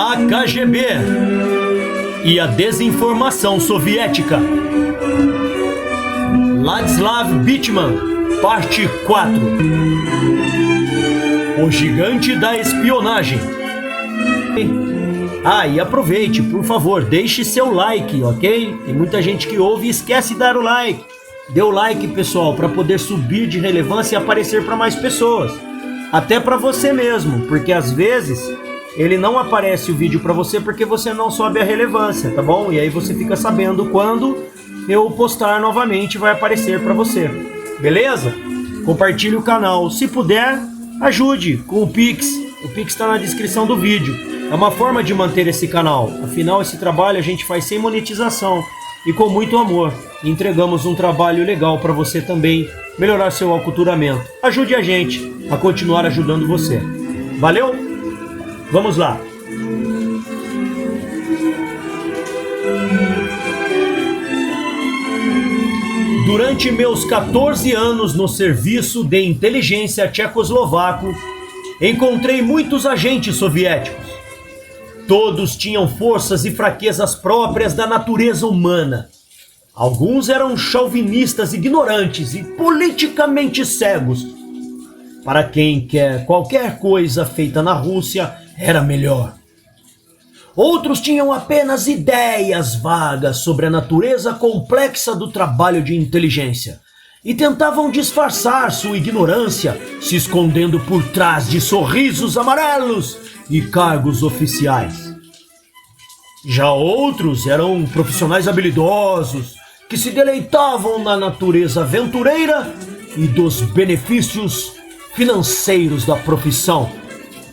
A KGB e a desinformação soviética. Ladislav Bittman, parte 4. O gigante da espionagem. E aproveite, por favor, deixe seu like, ok? Tem muita gente que ouve e esquece de dar o like. Dê o like, pessoal, para poder subir de relevância e aparecer para mais pessoas. Até para você mesmo, porque às vezes ele não aparece o vídeo para você porque você não sobe a relevância, tá bom? E aí você fica sabendo quando eu postar novamente, vai aparecer para você. Beleza? Compartilhe o canal. Se puder, ajude com o Pix. O Pix está na descrição do vídeo. É uma forma de manter esse canal. Afinal, esse trabalho a gente faz sem monetização e com muito amor. Entregamos um trabalho legal para você também melhorar seu aculturamento. Ajude a gente a continuar ajudando você. Valeu? Vamos lá. Durante meus 14 anos no serviço de inteligência tchecoslovaco, encontrei muitos agentes soviéticos. Todos tinham forças e fraquezas próprias da natureza humana. Alguns eram chauvinistas ignorantes e politicamente cegos, para quem quer qualquer coisa feita na Rússia era melhor. Outros tinham apenas ideias vagas sobre a natureza complexa do trabalho de inteligência e tentavam disfarçar sua ignorância, se escondendo por trás de sorrisos amarelos e cargos oficiais. Já outros eram profissionais habilidosos que se deleitavam na natureza aventureira e dos benefícios financeiros da profissão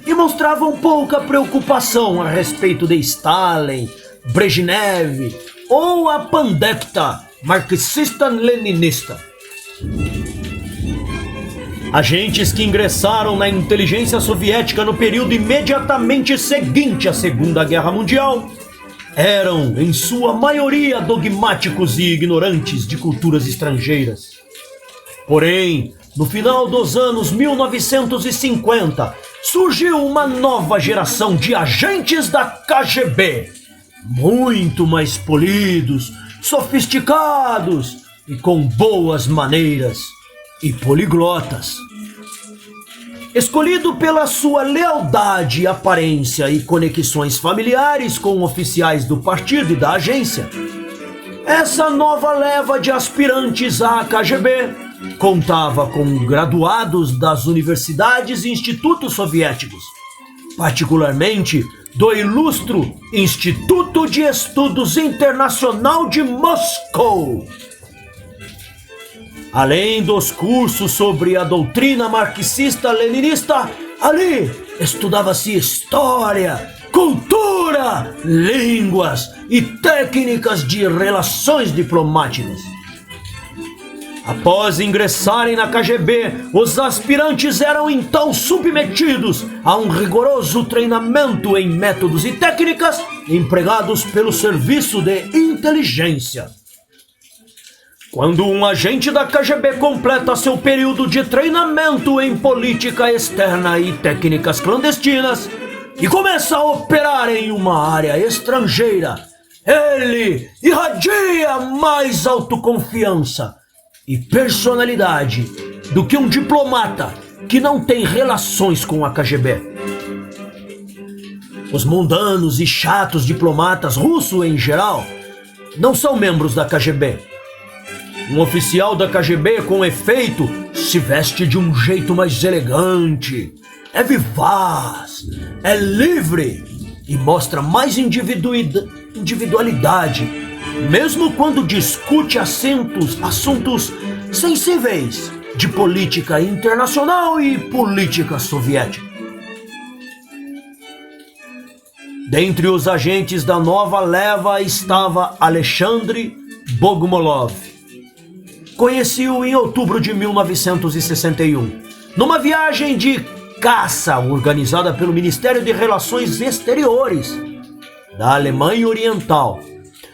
e mostravam pouca preocupação a respeito de Stalin, Brezhnev ou a pandecta marxista-leninista. Agentes que ingressaram na inteligência soviética no período imediatamente seguinte à Segunda Guerra Mundial eram, em sua maioria, dogmáticos e ignorantes de culturas estrangeiras. Porém, no final dos anos 1950, surgiu uma nova geração de agentes da KGB, muito mais polidos, sofisticados e com boas maneiras e poliglotas. Escolhido pela sua lealdade, aparência e conexões familiares com oficiais do partido e da agência, essa nova leva de aspirantes à KGB contava com graduados das universidades e institutos soviéticos, particularmente do ilustre Instituto de Estudos Internacional de Moscou. Além dos cursos sobre a doutrina marxista-leninista, ali estudava-se história, cultura, línguas e técnicas de relações diplomáticas. Após ingressarem na KGB, os aspirantes eram então submetidos a um rigoroso treinamento em métodos e técnicas empregados pelo serviço de inteligência. Quando um agente da KGB completa seu período de treinamento em política externa e técnicas clandestinas e começa a operar em uma área estrangeira, ele irradia mais autoconfiança e personalidade do que um diplomata que não tem relações com a KGB. Os mundanos e chatos diplomatas russos em geral não são membros da KGB. Um oficial da KGB, com efeito, se veste de um jeito mais elegante, é vivaz, é livre e mostra mais individualidade, mesmo quando discute assuntos sensíveis de política internacional e política soviética. Dentre os agentes da nova leva estava Alexandre Bogomolov. Conheci-o em outubro de 1961, numa viagem de caça organizada pelo Ministério de Relações Exteriores da Alemanha Oriental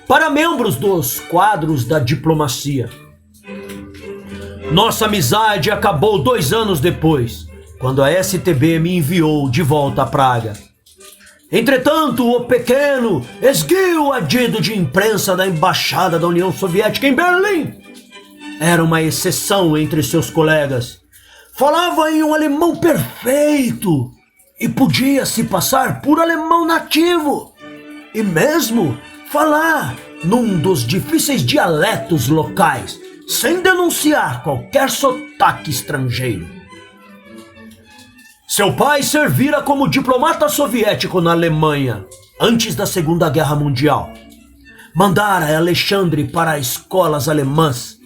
para membros dos quadros da diplomacia. Nossa amizade acabou 2 anos depois, quando a STB me enviou de volta a Praga. Entretanto, o pequeno, esguio adido de imprensa da Embaixada da União Soviética em Berlim era uma exceção entre seus colegas. Falava em um alemão perfeito e podia se passar por alemão nativo e mesmo falar num dos difíceis dialetos locais, sem denunciar qualquer sotaque estrangeiro. Seu pai servira como diplomata soviético na Alemanha antes da Segunda Guerra Mundial. Mandara Alexandre para escolas alemãs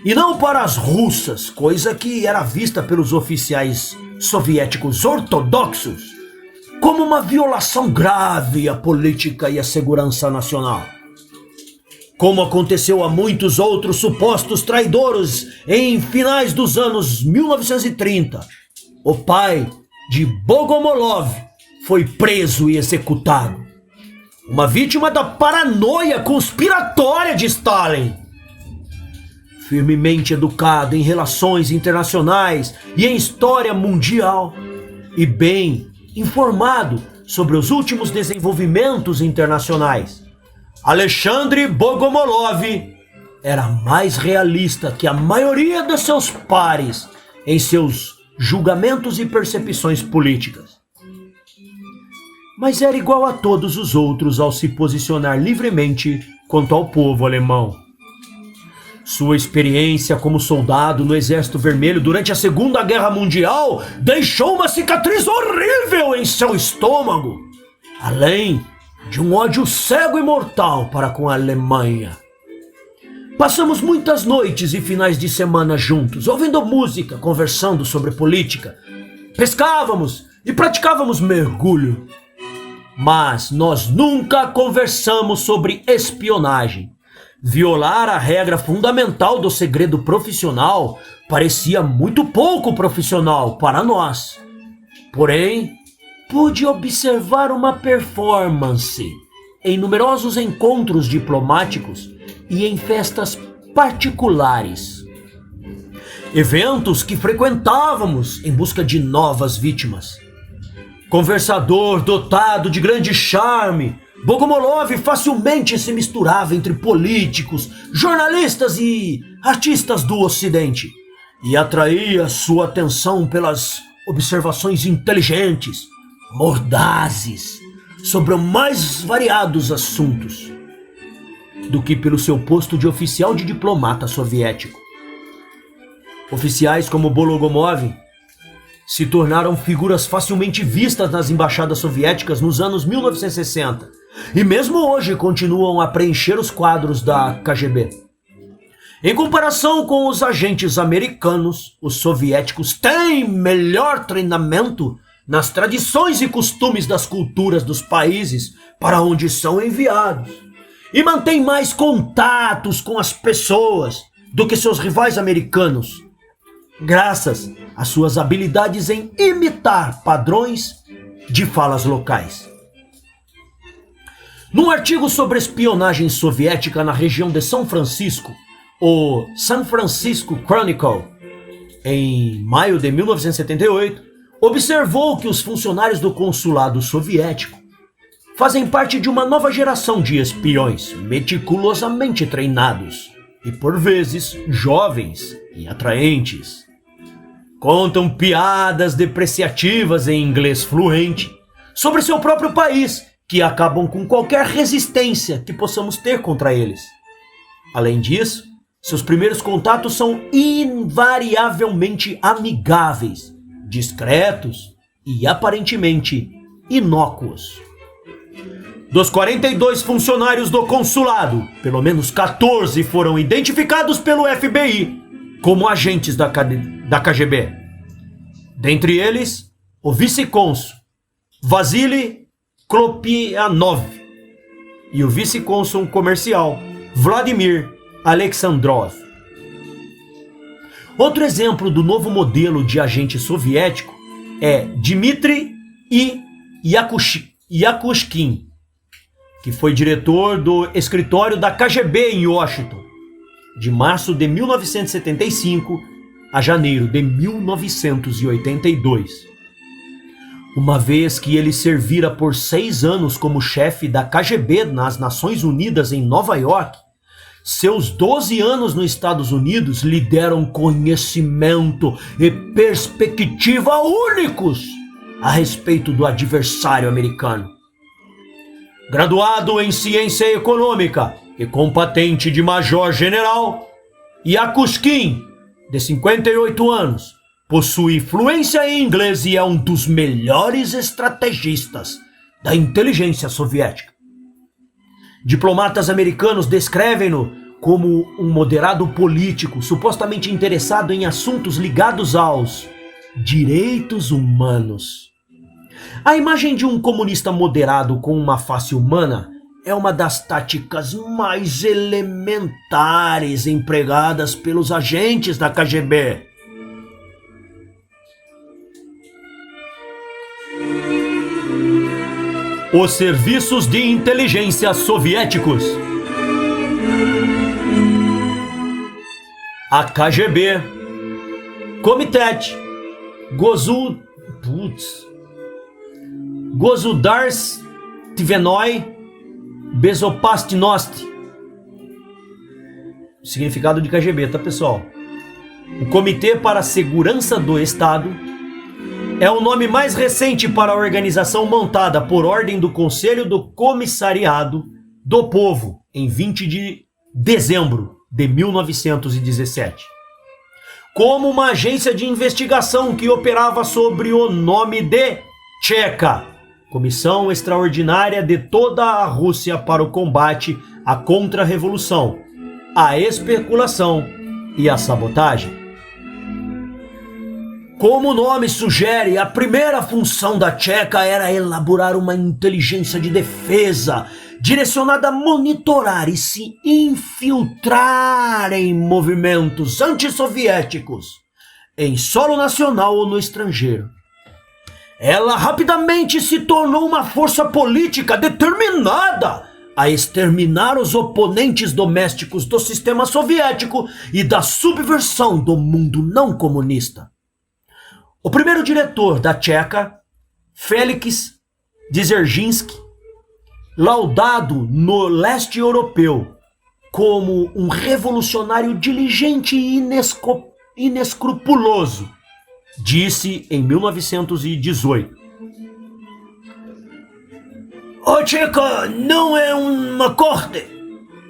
e não para as russas, coisa que era vista pelos oficiais soviéticos ortodoxos como uma violação grave à política e à segurança nacional. Como aconteceu a muitos outros supostos traidores em finais dos anos 1930, o pai de Bogomolov foi preso e executado. Uma vítima da paranoia conspiratória de Stalin. Firmemente educado em relações internacionais e em história mundial, e bem informado sobre os últimos desenvolvimentos internacionais, Alexandre Bogomolov era mais realista que a maioria de seus pares em seus julgamentos e percepções políticas. Mas era igual a todos os outros ao se posicionar livremente quanto ao povo alemão. Sua experiência como soldado no Exército Vermelho durante a Segunda Guerra Mundial deixou uma cicatriz horrível em seu estômago, além de um ódio cego e mortal para com a Alemanha. Passamos muitas noites e finais de semana juntos, ouvindo música, conversando sobre política. Pescávamos e praticávamos mergulho. Mas nós nunca conversamos sobre espionagem. Violar a regra fundamental do segredo profissional parecia muito pouco profissional para nós. Porém, pude observar uma performance em numerosos encontros diplomáticos e em festas particulares. Eventos que frequentávamos em busca de novas vítimas. Conversador dotado de grande charme, Bogomolov facilmente se misturava entre políticos, jornalistas e artistas do Ocidente e atraía sua atenção pelas observações inteligentes, mordazes, sobre os mais variados assuntos, do que pelo seu posto de oficial de diplomata soviético. Oficiais como Bogomolov se tornaram figuras facilmente vistas nas embaixadas soviéticas nos anos 1960 e mesmo hoje continuam a preencher os quadros da KGB. Em comparação com os agentes americanos, os soviéticos têm melhor treinamento nas tradições e costumes das culturas dos países para onde são enviados e mantêm mais contatos com as pessoas do que seus rivais americanos, graças às suas habilidades em imitar padrões de falas locais. Num artigo sobre espionagem soviética na região de São Francisco, o San Francisco Chronicle, em maio de 1978, observou que os funcionários do consulado soviético fazem parte de uma nova geração de espiões meticulosamente treinados e, por vezes, jovens e atraentes. Contam piadas depreciativas em inglês fluente sobre seu próprio país, que acabam com qualquer resistência que possamos ter contra eles. Além disso, seus primeiros contatos são invariavelmente amigáveis, discretos e aparentemente inócuos. Dos 42 funcionários do consulado, pelo menos 14 foram identificados pelo FBI como agentes da KGB. Dentre eles, o vice-cônsul Vasily Klopianov e o vice-cônsul comercial Vladimir Alexandrov. Outro exemplo do novo modelo de agente soviético é Dmitry Yakushkin, que foi diretor do escritório da KGB em Washington, de março de 1975 a janeiro de 1982. uma vez que ele servira por 6 anos como chefe da KGB nas Nações Unidas em Nova York. Seus 12 anos nos Estados Unidos lhe deram conhecimento e perspectiva únicos a respeito do adversário americano. Graduado em ciência econômica e com patente de major-general, Yakushkin, de 58 anos, possui fluência em inglês e é um dos melhores estrategistas da inteligência soviética. Diplomatas americanos descrevem-no como um moderado político supostamente interessado em assuntos ligados aos direitos humanos. A imagem de um comunista moderado com uma face humana é uma das táticas mais elementares empregadas pelos agentes da KGB. Os serviços de inteligência soviéticos. A KGB, Komitet Gosudarstvennoy Bezopastnost. Significado de KGB, tá, pessoal? O Comitê para a Segurança do Estado é o nome mais recente para a organização montada por ordem do Conselho do Comissariado do Povo em 20 de dezembro de 1917. Como uma agência de investigação que operava sob o nome de Tcheca, Comissão Extraordinária de toda a Rússia para o combate à contra-revolução, à especulação e à sabotagem. Como o nome sugere, a primeira função da Tcheca era elaborar uma inteligência de defesa direcionada a monitorar e se infiltrar em movimentos antissoviéticos em solo nacional ou no estrangeiro. Ela rapidamente se tornou uma força política determinada a exterminar os oponentes domésticos do sistema soviético e da subversão do mundo não comunista. O primeiro diretor da Tcheca, Felix Dzerzhinsky, laudado no leste europeu como um revolucionário diligente e inescrupuloso, disse em 1918: "A Tcheca não é uma corte.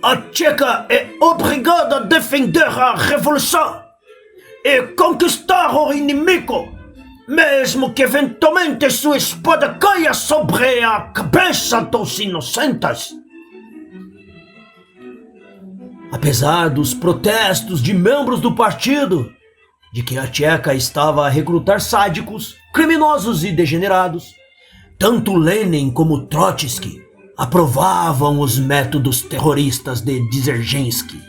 A Tcheca é obrigada a defender a revolução e conquistar o inimigo, mesmo que eventualmente sua espada caia sobre a cabeça dos inocentes." Apesar dos protestos de membros do partido de que a Tcheca estava a recrutar sádicos, criminosos e degenerados, tanto Lenin como Trotsky aprovavam os métodos terroristas de Dzerzhinsky.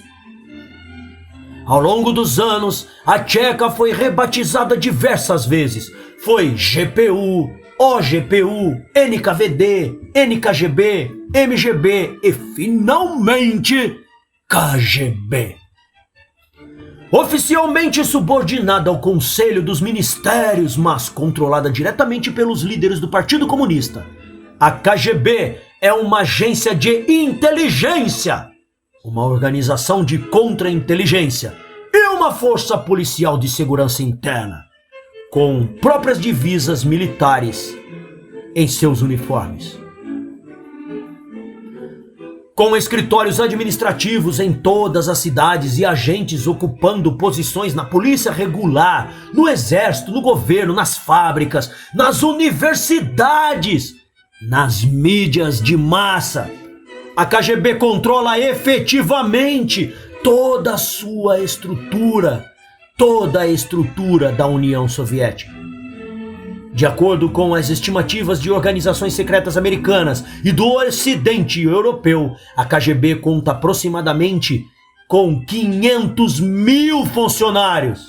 Ao longo dos anos, a Tcheca foi rebatizada diversas vezes. Foi GPU, OGPU, NKVD, NKGB, MGB e, finalmente, KGB. Oficialmente subordinada ao Conselho dos Ministérios, mas controlada diretamente pelos líderes do Partido Comunista, a KGB é uma agência de inteligência, uma organização de contra-inteligência e uma força policial de segurança interna, com próprias divisas militares em seus uniformes. Com escritórios administrativos em todas as cidades e agentes ocupando posições na polícia regular, no exército, no governo, nas fábricas, nas universidades, nas mídias de massa, a KGB controla efetivamente toda a sua estrutura, toda a estrutura da União Soviética. De acordo com as estimativas de organizações secretas americanas e do Ocidente europeu, a KGB conta aproximadamente com 500 mil funcionários.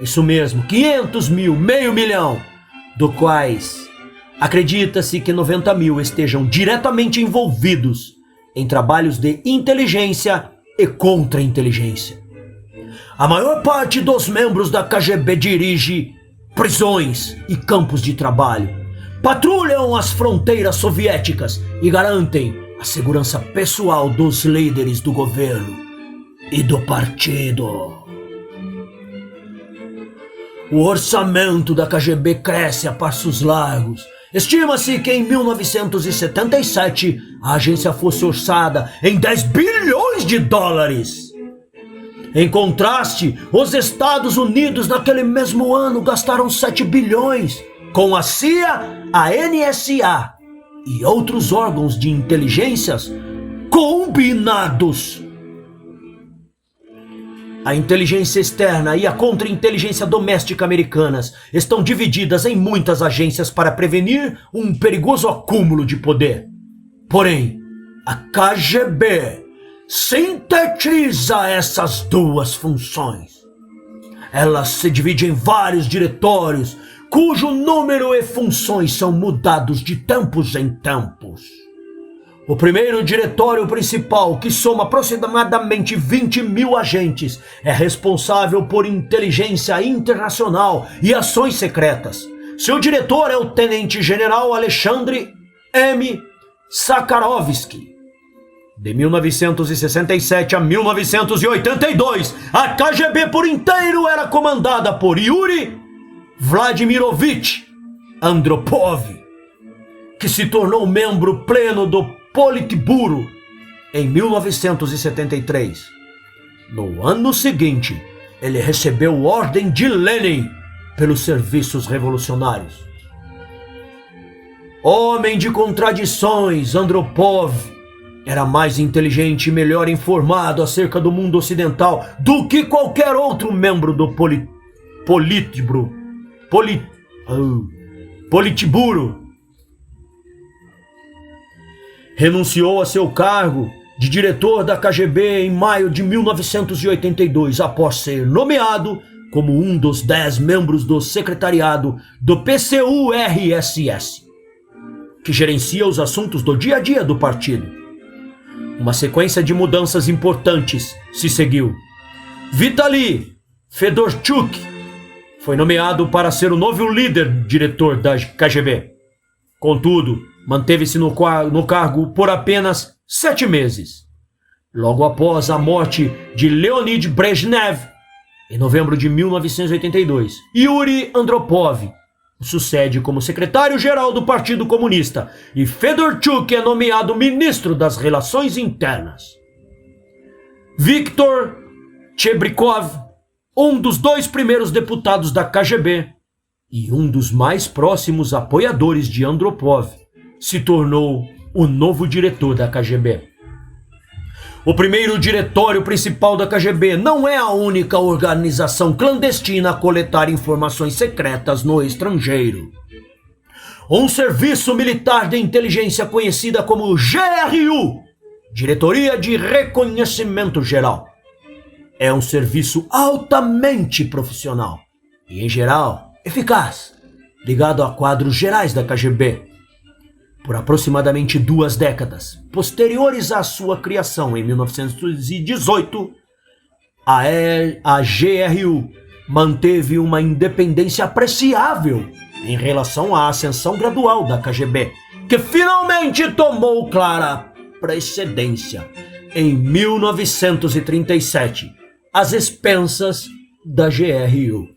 Isso mesmo, 500 mil, meio milhão, do quais acredita-se que 90 mil estejam diretamente envolvidos em trabalhos de inteligência e contra-inteligência. A maior parte dos membros da KGB dirige prisões e campos de trabalho. Patrulham as fronteiras soviéticas e garantem a segurança pessoal dos líderes do governo e do partido. O orçamento da KGB cresce a passos largos. Estima-se que em 1977 a agência fosse orçada em 10 bilhões de dólares. Em contraste, os Estados Unidos naquele mesmo ano gastaram 7 bilhões com a CIA, a NSA e outros órgãos de inteligências combinados. A inteligência externa e a contra-inteligência doméstica americanas estão divididas em muitas agências para prevenir um perigoso acúmulo de poder. Porém, a KGB sintetiza essas duas funções. Ela se divide em vários diretórios, cujo número e funções são mudados de tempos em tempos. O primeiro diretório principal, que soma aproximadamente 20 mil agentes, é responsável por inteligência internacional e ações secretas. Seu diretor é o tenente-general Alexandre M. Sakharovsky. De 1967 a 1982, a KGB por inteiro era comandada por Yuri Vladimirovich Andropov, que se tornou membro pleno do Politburo em 1973. No ano seguinte, ele recebeu Ordem de Lenin pelos serviços revolucionários. Homem de contradições, Andropov era mais inteligente e melhor informado acerca do mundo ocidental do que qualquer outro membro do Politburo. Renunciou a seu cargo de diretor da KGB em maio de 1982, após ser nomeado como um dos 10 membros do secretariado do PCU-RSS, que gerencia os assuntos do dia a dia do partido. Uma sequência de mudanças importantes se seguiu. Vitaly Fedorchuk foi nomeado para ser o novo líder-diretor da KGB. Contudo, manteve-se no cargo por apenas 7 meses. Logo após a morte de Leonid Brezhnev, em novembro de 1982, Yuri Andropov o sucede como secretário-geral do Partido Comunista e Fedorchuk é nomeado ministro das Relações Internas. Viktor Chebrikov, um dos 2 primeiros deputados da KGB e um dos mais próximos apoiadores de Andropov, se tornou o novo diretor da KGB. O primeiro diretório principal da KGB não é a única organização clandestina a coletar informações secretas no estrangeiro. Um serviço militar de inteligência conhecida como GRU, Diretoria de Reconhecimento Geral, é um serviço altamente profissional e, em geral, eficaz, ligado a quadros gerais da KGB. Por aproximadamente 2 décadas, posteriores à sua criação em 1918, a GRU manteve uma independência apreciável em relação à ascensão gradual da KGB, que finalmente tomou clara precedência em 1937, às expensas da GRU.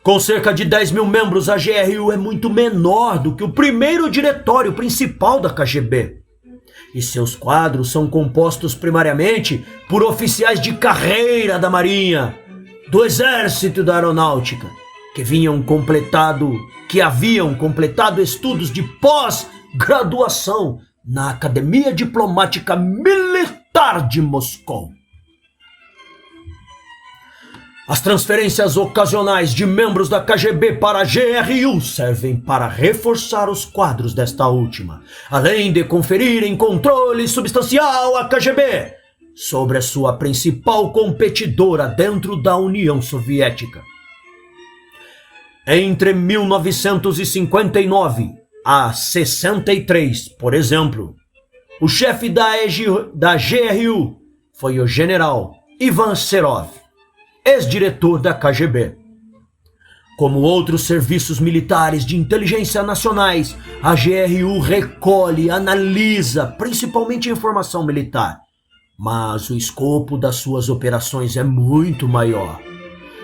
Com cerca de 10 mil membros, a GRU é muito menor do que o primeiro diretório principal da KGB. E seus quadros são compostos primariamente por oficiais de carreira da Marinha, do Exército e da Aeronáutica, que haviam completado estudos de pós-graduação na Academia Diplomática Militar de Moscou. As transferências ocasionais de membros da KGB para a GRU servem para reforçar os quadros desta última, além de conferirem controle substancial à KGB sobre a sua principal competidora dentro da União Soviética. Entre 1959 a 63, por exemplo, o chefe da GRU foi o general Ivan Serov, ex-diretor da KGB. Como outros serviços militares de inteligência nacionais, a GRU recolhe, analisa, principalmente informação militar. Mas o escopo das suas operações é muito maior.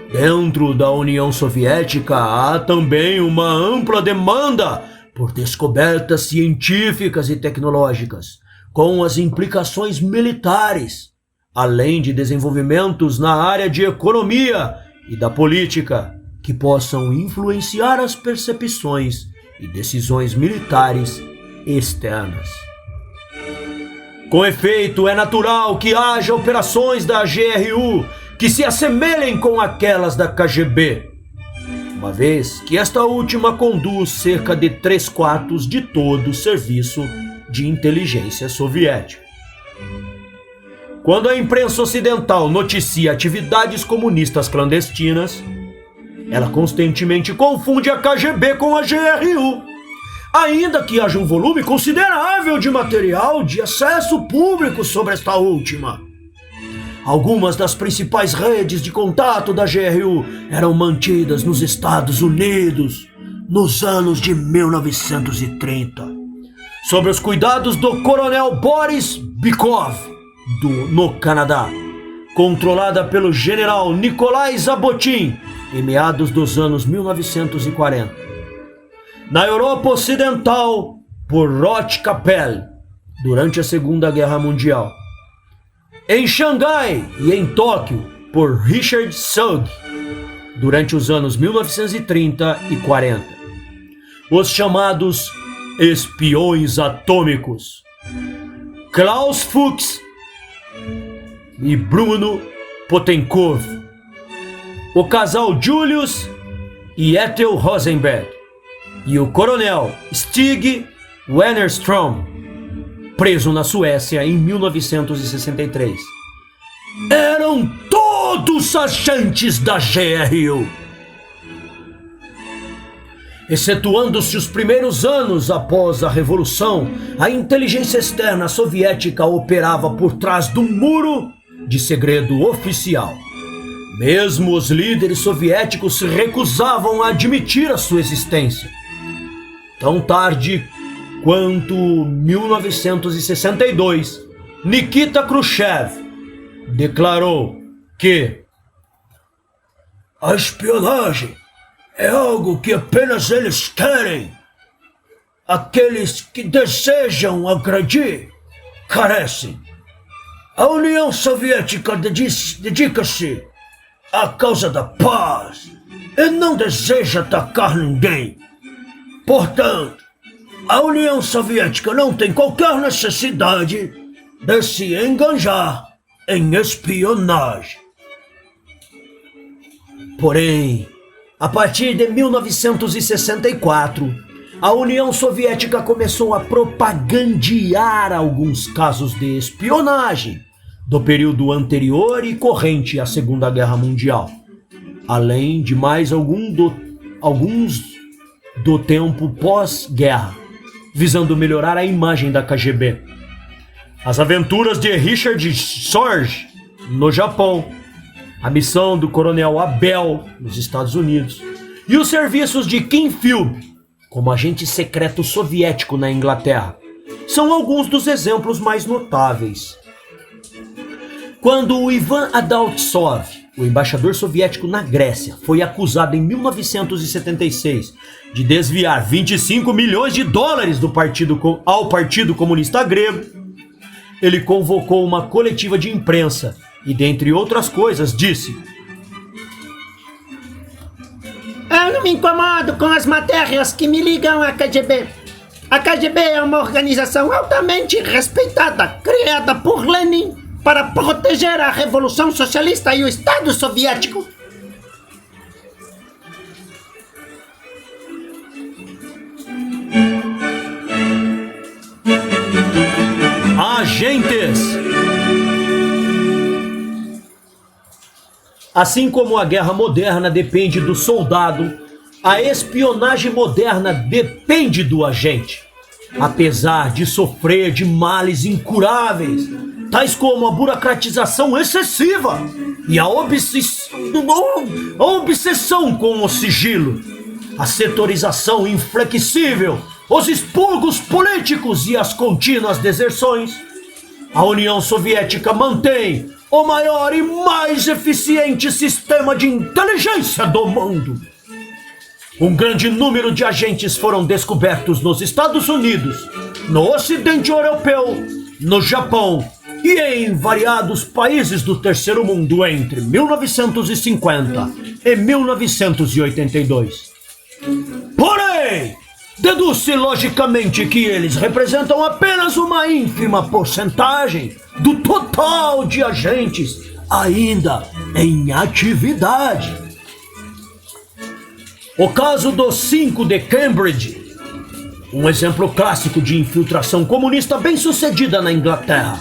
Dentro da União Soviética há também uma ampla demanda por descobertas científicas e tecnológicas, com as implicações militares, além de desenvolvimentos na área de economia e da política, que possam influenciar as percepções e decisões militares externas. Com efeito, é natural que haja operações da GRU que se assemelhem com aquelas da KGB, uma vez que esta última conduz cerca de 3/4 de todo o serviço de inteligência soviético. Quando a imprensa ocidental noticia atividades comunistas clandestinas, ela constantemente confunde a KGB com a GRU, ainda que haja um volume considerável de material de acesso público sobre esta última. Algumas das principais redes de contato da GRU eram mantidas nos Estados Unidos nos anos de 1930, sob os cuidados do coronel Boris Bykov, no Canadá, controlada pelo general Nikolai Zabotin em meados dos anos 1940. Na Europa Ocidental, por Roth Capell, durante a Segunda Guerra Mundial. Em Xangai e em Tóquio, por Richard Sugg, durante os anos 1930 e 40. Os chamados espiões atômicos Klaus Fuchs e Bruno Potenkov, o casal Julius e Ethel Rosenberg e o coronel Stig Wennerström, preso na Suécia em 1963. Eram todos agentes da GRU. Excetuando-se os primeiros anos após a Revolução, a inteligência externa soviética operava por trás do muro de segredo oficial. Mesmo os líderes soviéticos se recusavam a admitir a sua existência. Tão tarde quanto 1962, Nikita Khrushchev declarou que a espionagem é algo que apenas eles querem. Aqueles que desejam agredir carecem. A União Soviética dedica-se à causa da paz e não deseja atacar ninguém. Portanto, a União Soviética não tem qualquer necessidade de se engajar em espionagem. Porém, a partir de 1964, a União Soviética começou a propagandear alguns casos de espionagem do período anterior e corrente à Segunda Guerra Mundial, além de mais alguns do tempo pós-guerra, visando melhorar a imagem da KGB. As aventuras de Richard Sorge no Japão, a missão do coronel Abel nos Estados Unidos e os serviços de Kim Philby como agente secreto soviético na Inglaterra são alguns dos exemplos mais notáveis. Quando o Ivan Adaltsov, o embaixador soviético na Grécia, foi acusado em 1976 de desviar 25 milhões de dólares ao Partido Comunista Grego, ele convocou uma coletiva de imprensa e, dentre outras coisas, disse: "Eu não me incomodo com as matérias que me ligam à KGB. A KGB é uma organização altamente respeitada, criada por Lenin para proteger a Revolução Socialista e o Estado Soviético." Agentes! Assim como a guerra moderna depende do soldado, a espionagem moderna depende do agente. Apesar de sofrer de males incuráveis, tais como a burocratização excessiva e a obsessão com o sigilo, a setorização inflexível, os expurgos políticos e as contínuas deserções, a União Soviética mantém o maior e mais eficiente sistema de inteligência do mundo. Um grande número de agentes foram descobertos nos Estados Unidos, no Ocidente Europeu, no Japão e em variados países do Terceiro Mundo entre 1950 e 1982. Porém, deduz-se logicamente que eles representam apenas uma ínfima porcentagem do total de agentes ainda em atividade. O caso dos 5 de Cambridge, um exemplo clássico de infiltração comunista bem-sucedida na Inglaterra,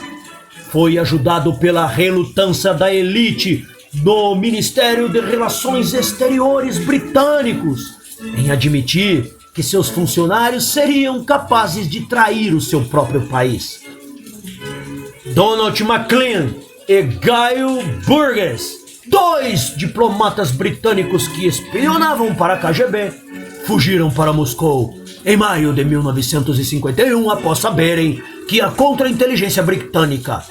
foi ajudado pela relutância da elite do Ministério de Relações Exteriores britânicos em admitir que seus funcionários seriam capazes de trair o seu próprio país. Donald Maclean e Guy Burgess, 2 diplomatas britânicos que espionavam para a KGB, fugiram para Moscou em maio de 1951 após saberem que a contra-inteligência britânica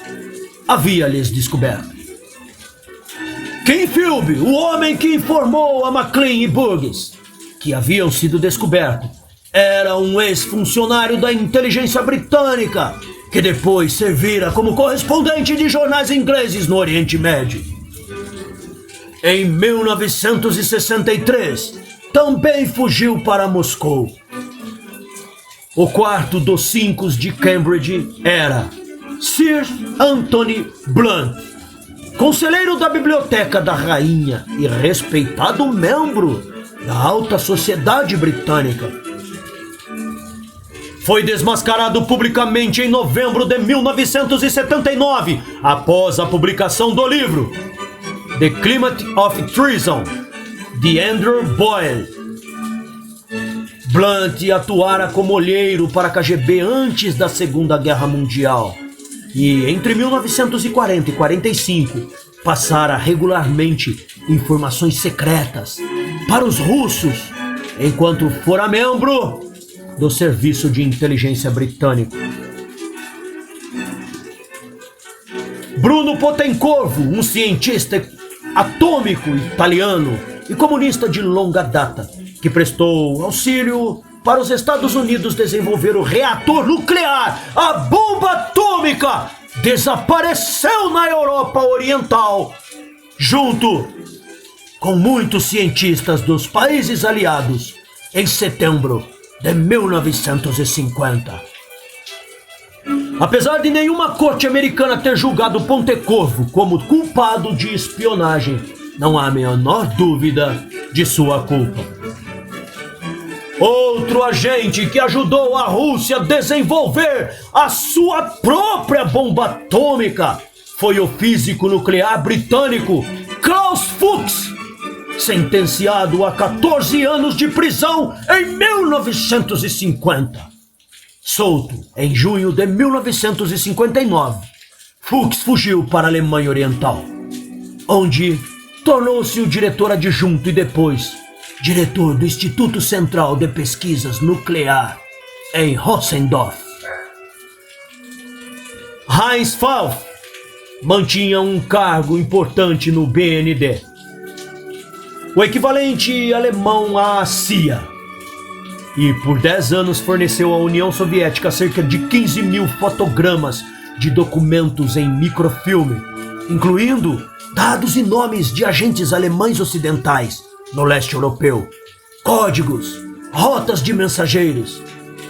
havia lhes descoberto. Ken Philby, o homem que informou a Maclean e Burgess que haviam sido descobertos, era um ex-funcionário da inteligência britânica que depois servira como correspondente de jornais ingleses no Oriente Médio. Em 1963, também fugiu para Moscou. O quarto dos 5 de Cambridge era Sir Anthony Blunt, conselheiro da Biblioteca da Rainha e respeitado membro da alta sociedade britânica. Foi desmascarado publicamente em novembro de 1979, após a publicação do livro The Climate of Treason, de Andrew Boyle. Blunt atuara como olheiro para a KGB antes da Segunda Guerra Mundial e, entre 1940 e 1945, passara regularmente informações secretas para os russos, enquanto fora membro do Serviço de Inteligência Britânico. Bruno Potencorvo, um cientista atômico italiano e comunista de longa data, que prestou auxílio para os Estados Unidos desenvolver o reator nuclear, a bomba atômica, desapareceu na Europa Oriental, junto com muitos cientistas dos países aliados, em setembro de 1950. Apesar de nenhuma corte americana ter julgado Pontecorvo como culpado de espionagem, não há a menor dúvida de sua culpa. Outro agente que ajudou a Rússia a desenvolver a sua própria bomba atômica foi o físico nuclear britânico Klaus Fuchs, sentenciado a 14 anos de prisão em 1950. Solto em junho de 1959, Fuchs fugiu para a Alemanha Oriental, onde tornou-se o diretor adjunto e depois diretor do Instituto Central de Pesquisas Nuclear em Rossendorf. Heinz Pfalz mantinha um cargo importante no BND, o equivalente alemão à CIA, e por 10 anos forneceu à União Soviética cerca de 15 mil fotogramas de documentos em microfilme, incluindo dados e nomes de agentes alemães ocidentais no leste europeu, códigos, rotas de mensageiros,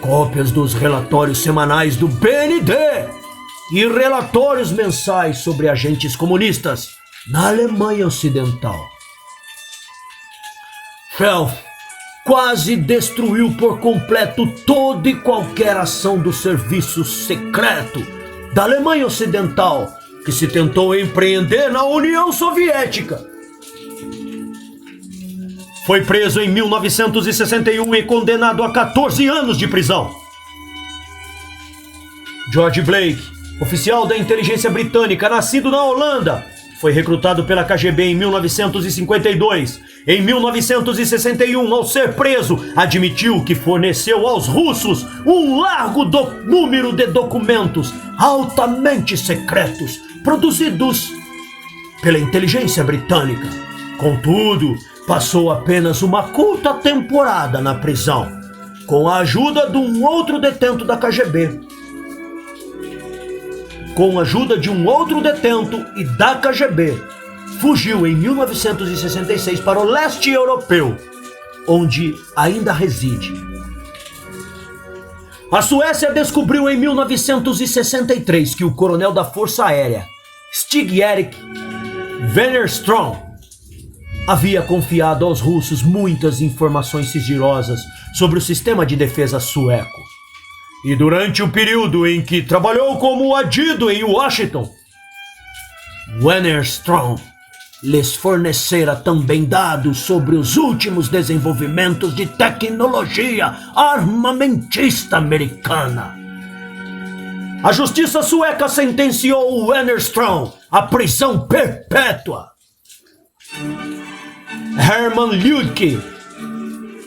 cópias dos relatórios semanais do BND e relatórios mensais sobre agentes comunistas na Alemanha Ocidental. Pfalz quase destruiu por completo toda e qualquer ação do serviço secreto da Alemanha Ocidental que se tentou empreender na União Soviética. Foi preso em 1961 e condenado a 14 anos de prisão. George Blake oficial da inteligência britânica, nascido na Holanda, foi recrutado pela KGB em 1952. Em 1961, ao ser preso, admitiu que forneceu aos russos um largo número de documentos altamente secretos produzidos pela inteligência britânica. Contudo, passou apenas uma curta temporada na prisão, com a ajuda de um outro detento da KGB. Com a ajuda de um outro detento e da KGB, fugiu em 1966 para o leste europeu, onde ainda reside. A Suécia descobriu em 1963 que o coronel da Força Aérea, Stig-Erik Wennerström, havia confiado aos russos muitas informações sigilosas sobre o sistema de defesa sueco. E durante o período em que trabalhou como adido em Washington, Wennerström lhes fornecera também dados sobre os últimos desenvolvimentos de tecnologia armamentista americana. A justiça sueca sentenciou Wennerström à prisão perpétua. Hermann Lüdke,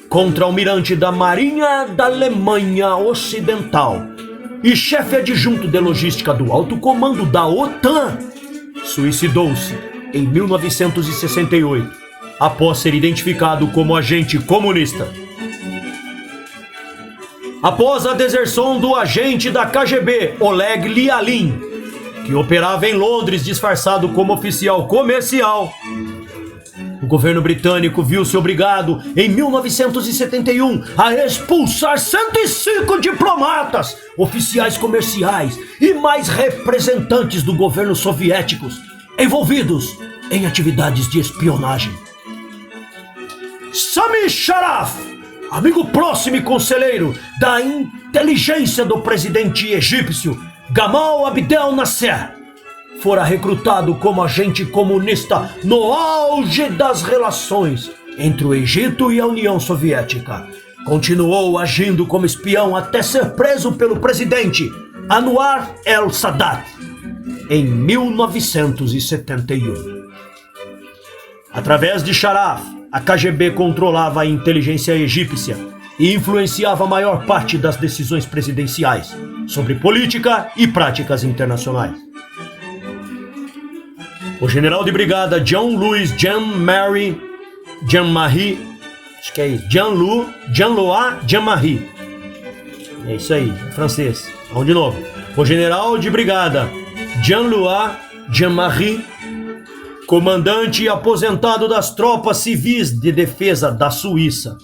contra-almirante da Marinha da Alemanha Ocidental e chefe adjunto de logística do alto comando da OTAN, suicidou-se em 1968, após ser identificado como agente comunista. Após a deserção do agente da KGB, Oleg Lialin, que operava em Londres disfarçado como oficial comercial, o governo britânico viu-se obrigado, em 1971, a expulsar 105 diplomatas, oficiais comerciais e mais representantes do governo soviéticos envolvidos em atividades de espionagem. Sami Sharaf, amigo próximo e conselheiro da inteligência do presidente egípcio Gamal Abdel Nasser, fora recrutado como agente comunista no auge das relações entre o Egito e a União Soviética. Continuou agindo como espião até ser preso pelo presidente Anwar el-Sadat em 1971. Através de Sharaf, a KGB controlava a inteligência egípcia e influenciava a maior parte das decisões presidenciais sobre política e práticas internacionais. O general de brigada Jean-Louis Jean-Marie, acho que é isso, Jean-Louis Jean-Marie, é isso aí, francês, vamos de novo. O general de brigada Jean-Louis Jean-Marie, comandante aposentado das tropas civis de defesa da Suíça,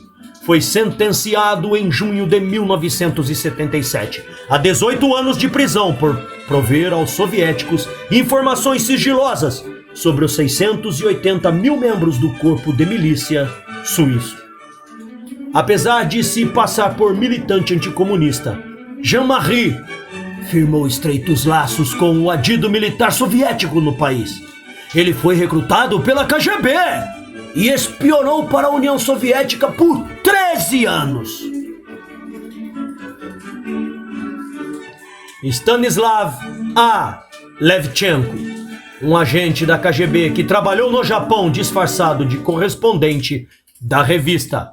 foi sentenciado em junho de 1977 a 18 anos de prisão por prover aos soviéticos informações sigilosas sobre os 680 mil membros do corpo de milícia suíço. Apesar de se passar por militante anticomunista, Jean-Marie firmou estreitos laços com o adido militar soviético no país. Ele foi recrutado pela KGB e espionou para a União Soviética por 13 anos. Stanislav A. Levchenko, um agente da KGB que trabalhou no Japão disfarçado de correspondente da revista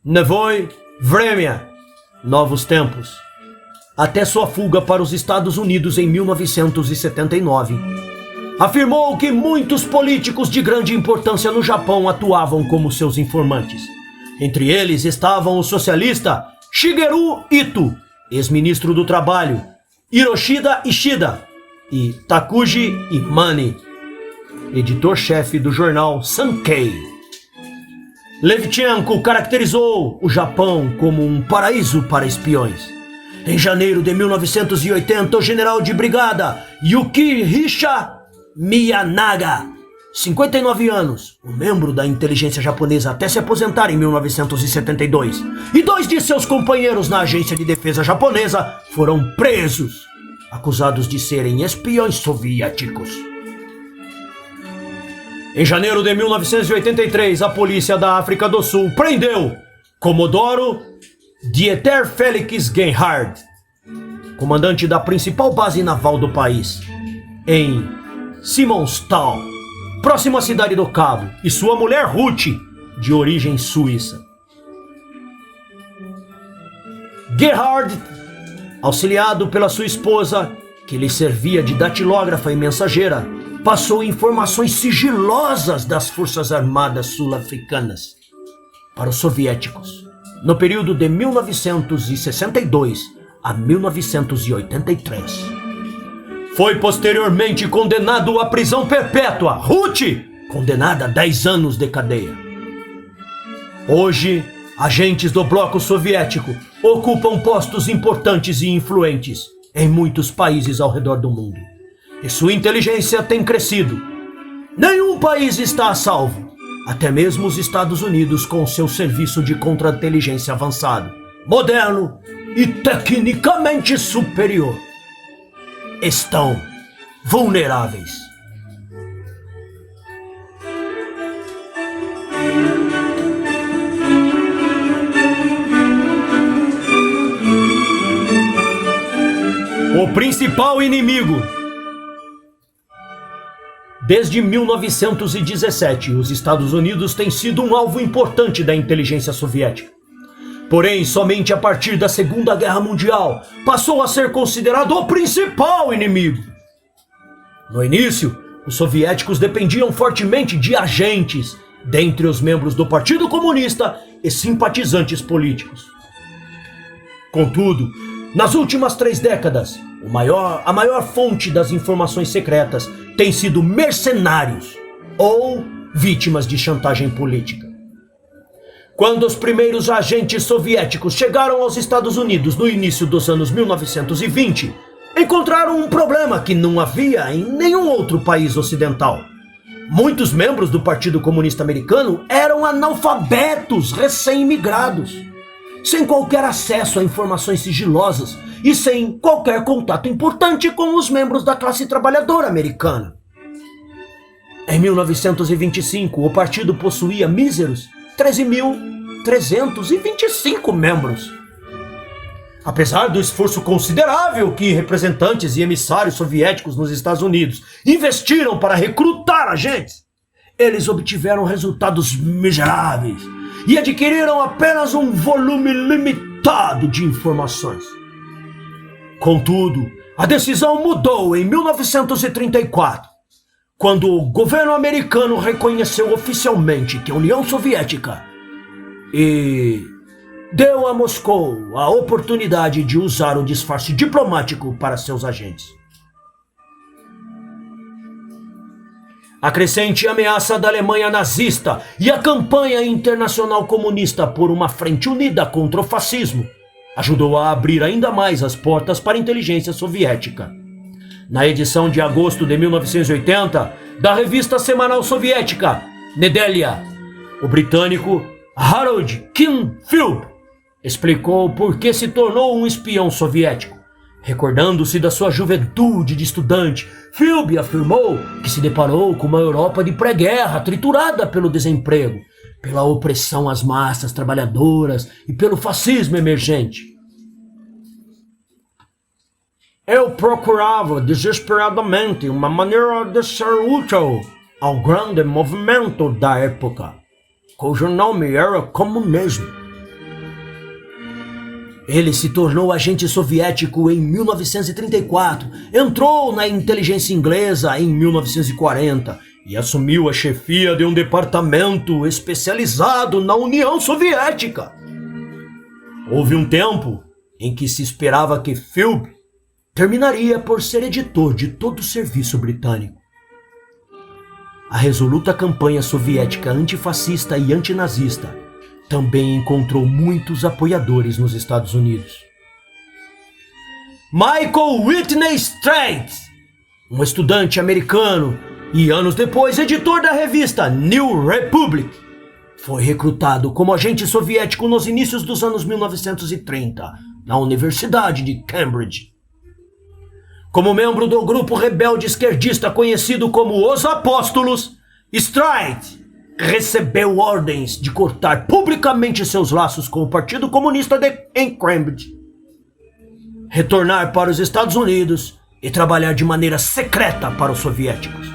Novoye Vremya, Novos Tempos, até sua fuga para os Estados Unidos em 1979. Afirmou que muitos políticos de grande importância no Japão atuavam como seus informantes. Entre eles estavam o socialista Shigeru Ito, ex-ministro do Trabalho, Hiroshida Ishida e Takuji Imani, editor-chefe do jornal Sankei. Levchenko caracterizou o Japão como um paraíso para espiões. Em janeiro de 1980, o general de brigada Yukihisa Miyanaga, 59 anos, um membro da inteligência japonesa até se aposentar em 1972, e 2 de seus companheiros na agência de defesa japonesa foram presos, acusados de serem espiões soviéticos. Em janeiro de 1983, a polícia da África do Sul prendeu Comodoro Dieter Felix Genhard, comandante da principal base naval do país, em Simonstown, próximo à cidade do Cabo, e sua mulher Ruth, de origem suíça. Gerhard, auxiliado pela sua esposa, que lhe servia de datilógrafa e mensageira, passou informações sigilosas das Forças Armadas Sul-Africanas para os soviéticos, no período de 1962 a 1983. Foi posteriormente condenado à prisão perpétua. Ruth, condenada a 10 anos de cadeia. Hoje, agentes do bloco soviético ocupam postos importantes e influentes em muitos países ao redor do mundo. E sua inteligência tem crescido. Nenhum país está a salvo. Até mesmo os Estados Unidos, com seu serviço de contra-inteligência avançado, moderno e tecnicamente superior, estão vulneráveis. O principal inimigo. Desde 1917, os Estados Unidos têm sido um alvo importante da inteligência soviética. Porém, somente a partir da Segunda Guerra Mundial passou a ser considerado o principal inimigo. No início, os soviéticos dependiam fortemente de agentes, dentre os membros do Partido Comunista e simpatizantes políticos. Contudo, nas últimas 3 décadas, a maior fonte das informações secretas tem sido mercenários ou vítimas de chantagem política. Quando os primeiros agentes soviéticos chegaram aos Estados Unidos no início dos anos 1920, encontraram um problema que não havia em nenhum outro país ocidental. Muitos membros do Partido Comunista Americano eram analfabetos recém-imigrados, sem qualquer acesso a informações sigilosas e sem qualquer contato importante com os membros da classe trabalhadora americana. Em 1925, o partido possuía míseros 13.325 membros. Apesar do esforço considerável que representantes e emissários soviéticos nos Estados Unidos investiram para recrutar agentes, eles obtiveram resultados miseráveis e adquiriram apenas um volume limitado de informações. Contudo, a decisão mudou em 1934, quando o governo americano reconheceu oficialmente que a União Soviética e deu a Moscou a oportunidade de usar o disfarce diplomático para seus agentes. A crescente ameaça da Alemanha nazista e a campanha internacional comunista por uma frente unida contra o fascismo ajudou a abrir ainda mais as portas para a inteligência soviética. Na edição de agosto de 1980 da revista semanal soviética Nedelia, o britânico Harold Kinfield explicou por que se tornou um espião soviético. Recordando-se da sua juventude de estudante, Philby afirmou que se deparou com uma Europa de pré-guerra triturada pelo desemprego, pela opressão às massas trabalhadoras e pelo fascismo emergente. Eu procurava desesperadamente uma maneira de ser útil ao grande movimento da época, cujo nome era comunismo. Ele se tornou agente soviético em 1934, entrou na inteligência inglesa em 1940 e assumiu a chefia de um departamento especializado na União Soviética. Houve um tempo em que se esperava que Philby terminaria por ser editor de todo o serviço britânico. A resoluta campanha soviética antifascista e antinazista também encontrou muitos apoiadores nos Estados Unidos. Michael Whitney Straight, um estudante americano e anos depois editor da revista New Republic, foi recrutado como agente soviético nos inícios dos anos 1930 na Universidade de Cambridge. Como membro do grupo rebelde esquerdista conhecido como Os Apóstolos, Straight recebeu ordens de cortar publicamente seus laços com o Partido Comunista em Cambridge. retornar para os Estados Unidos e trabalhar de maneira secreta para os soviéticos.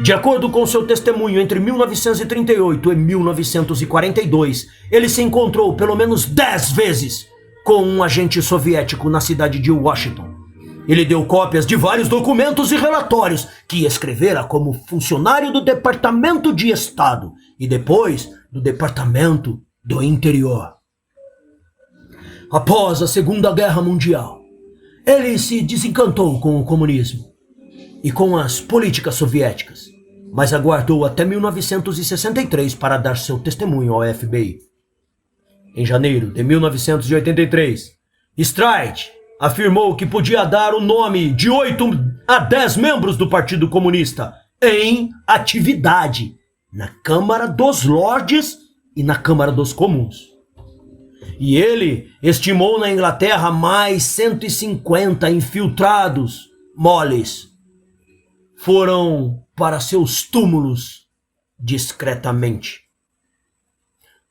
De acordo com seu testemunho, entre 1938 e 1942, ele se encontrou pelo menos 10 vezes com um agente soviético na cidade de Washington. Ele deu cópias de vários documentos e relatórios que escrevera como funcionário do Departamento de Estado e depois do Departamento do Interior. Após a Segunda Guerra Mundial, ele se desencantou com o comunismo e com as políticas soviéticas, mas aguardou até 1963 para dar seu testemunho ao FBI. Em janeiro de 1983, Streit afirmou que podia dar o nome de 8 a 10 membros do Partido Comunista em atividade na Câmara dos Lordes e na Câmara dos Comuns. E ele estimou na Inglaterra mais 150 infiltrados moles foram para seus túmulos discretamente.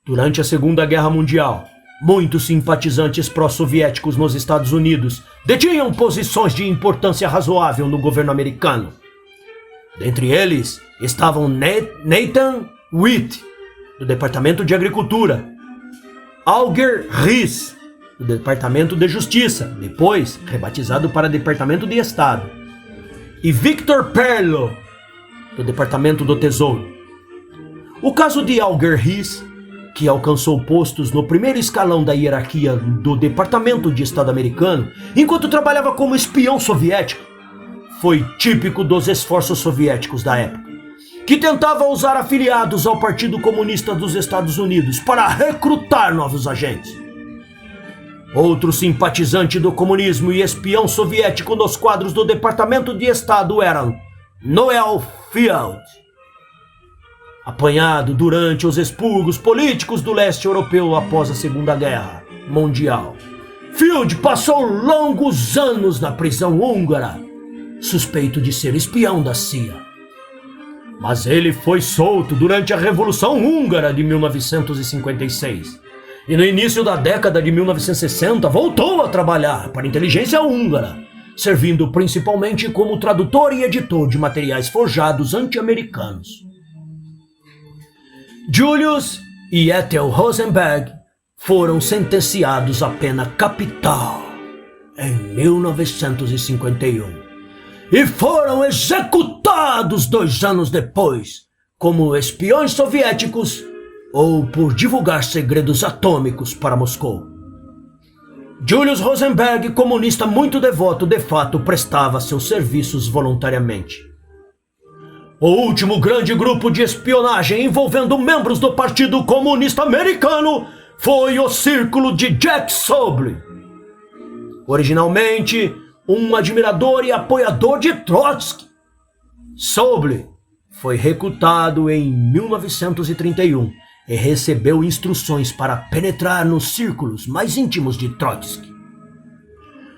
Durante a Segunda Guerra Mundial, muitos simpatizantes pró-soviéticos nos Estados Unidos detinham posições de importância razoável no governo americano. Dentre eles estavam Nathan Witt, do Departamento de Agricultura, Alger Hiss, do Departamento de Justiça, depois rebatizado para Departamento de Estado, e Victor Perlo, do Departamento do Tesouro. O caso de Alger Hiss, que alcançou postos no primeiro escalão da hierarquia do Departamento de Estado americano, enquanto trabalhava como espião soviético, foi típico dos esforços soviéticos da época, que tentava usar afiliados ao Partido Comunista dos Estados Unidos para recrutar novos agentes. Outro simpatizante do comunismo e espião soviético nos quadros do Departamento de Estado era Noel Field, apanhado durante os expurgos políticos do leste europeu após a Segunda Guerra Mundial. Field passou longos anos na prisão húngara, suspeito de ser espião da CIA. Mas ele foi solto durante a Revolução Húngara de 1956. E no início da década de 1960 voltou a trabalhar para a inteligência húngara, servindo principalmente como tradutor e editor de materiais forjados anti-americanos. Julius e Ethel Rosenberg foram sentenciados à pena capital em 1951 e foram executados 2 anos depois como espiões soviéticos ou por divulgar segredos atômicos para Moscou. Julius Rosenberg, comunista muito devoto, de fato prestava seus serviços voluntariamente. O último grande grupo de espionagem envolvendo membros do Partido Comunista Americano foi o Círculo de Jack Soble. Originalmente, um admirador e apoiador de Trotsky, Soble foi recrutado em 1931 e recebeu instruções para penetrar nos círculos mais íntimos de Trotsky.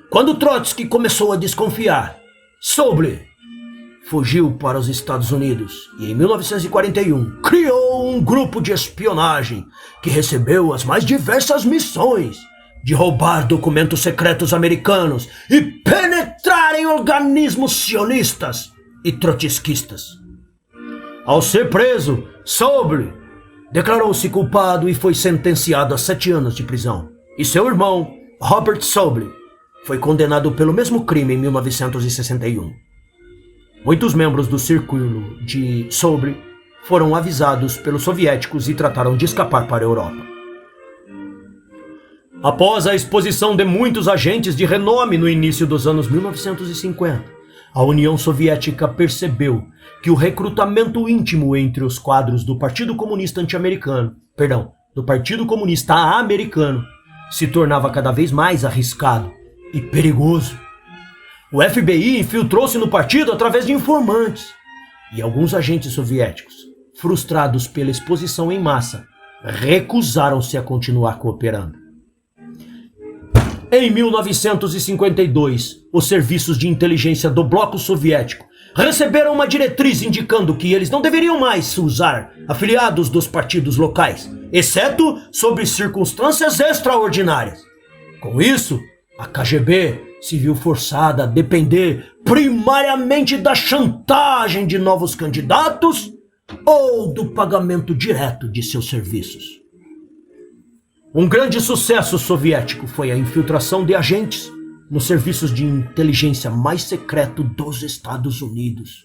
Quando Trotsky começou a desconfiar, Soble fugiu para os Estados Unidos e em 1941 criou um grupo de espionagem que recebeu as mais diversas missões de roubar documentos secretos americanos e penetrar em organismos sionistas e trotskistas. Ao ser preso, Soble declarou-se culpado e foi sentenciado a 7 anos de prisão. E seu irmão, Robert Soble, foi condenado pelo mesmo crime em 1961. Muitos membros do círculo de Soble foram avisados pelos soviéticos e trataram de escapar para a Europa. Após a exposição de muitos agentes de renome no início dos anos 1950, a União Soviética percebeu que o recrutamento íntimo entre os quadros do Partido Comunista do Partido Comunista Americano se tornava cada vez mais arriscado e perigoso. O FBI infiltrou-se no partido através de informantes, e alguns agentes soviéticos, frustrados pela exposição em massa, recusaram-se a continuar cooperando. Em 1952, os serviços de inteligência do bloco soviético receberam uma diretriz indicando que eles não deveriam mais usar afiliados dos partidos locais, exceto sob circunstâncias extraordinárias. Com isso, A KGB se viu forçada a depender primariamente da chantagem de novos candidatos ou do pagamento direto de seus serviços. Um grande sucesso soviético foi a infiltração de agentes nos serviços de inteligência mais secreto dos Estados Unidos,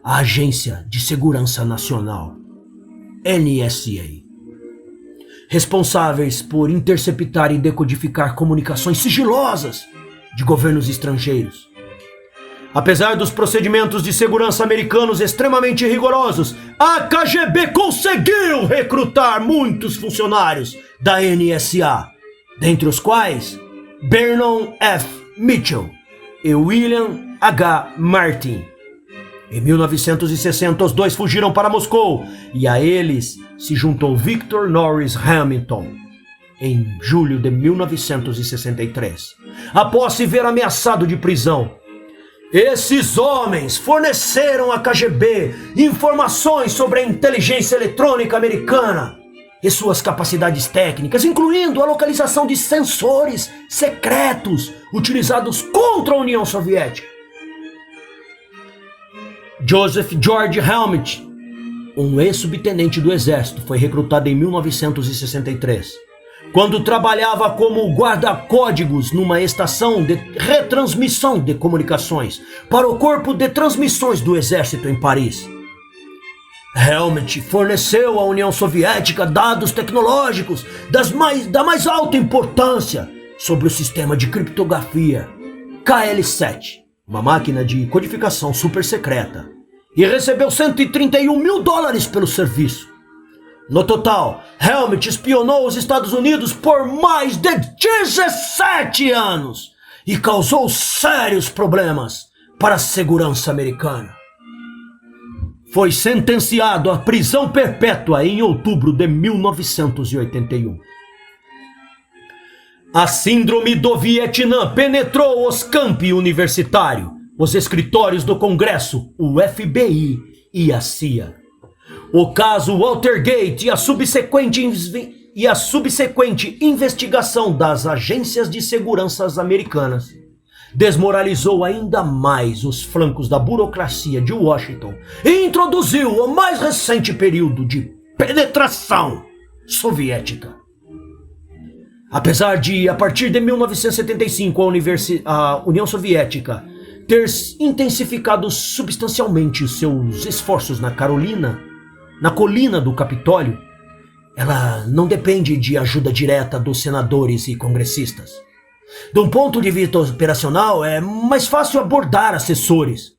a Agência de Segurança Nacional, NSA, responsáveis por interceptar e decodificar comunicações sigilosas de governos estrangeiros. Apesar dos procedimentos de segurança americanos extremamente rigorosos, a KGB conseguiu recrutar muitos funcionários da NSA, dentre os quais Vernon F. Mitchell e William H. Martin. Em 1960, os dois fugiram para Moscou e a eles se juntou Victor Norris Hamilton em julho de 1963. Após se ver ameaçado de prisão, esses homens forneceram à KGB informações sobre a inteligência eletrônica americana e suas capacidades técnicas, incluindo a localização de sensores secretos utilizados contra a União Soviética. Joseph George Helmut, um ex-subtenente do exército, foi recrutado em 1963, quando trabalhava como guarda-códigos numa estação de retransmissão de comunicações para o Corpo de Transmissões do Exército em Paris. Helmut forneceu à União Soviética dados tecnológicos da mais alta importância sobre o sistema de criptografia KL7, uma máquina de codificação super secreta, e recebeu $131 mil pelo serviço. No total, Helmut espionou os Estados Unidos por mais de 17 anos e causou sérios problemas para a segurança americana. Foi sentenciado à prisão perpétua em outubro de 1981. A síndrome do Vietnã penetrou os campi universitários, os escritórios do Congresso, o FBI e a CIA. O caso Watergate e a subsequente investigação das agências de segurança americanas desmoralizou ainda mais os flancos da burocracia de Washington e introduziu o mais recente período de penetração soviética. Apesar de, a partir de 1975, a União Soviética ter intensificado substancialmente seus esforços na colina do Capitólio, ela não depende de ajuda direta dos senadores e congressistas. De um ponto de vista operacional, é mais fácil abordar assessores,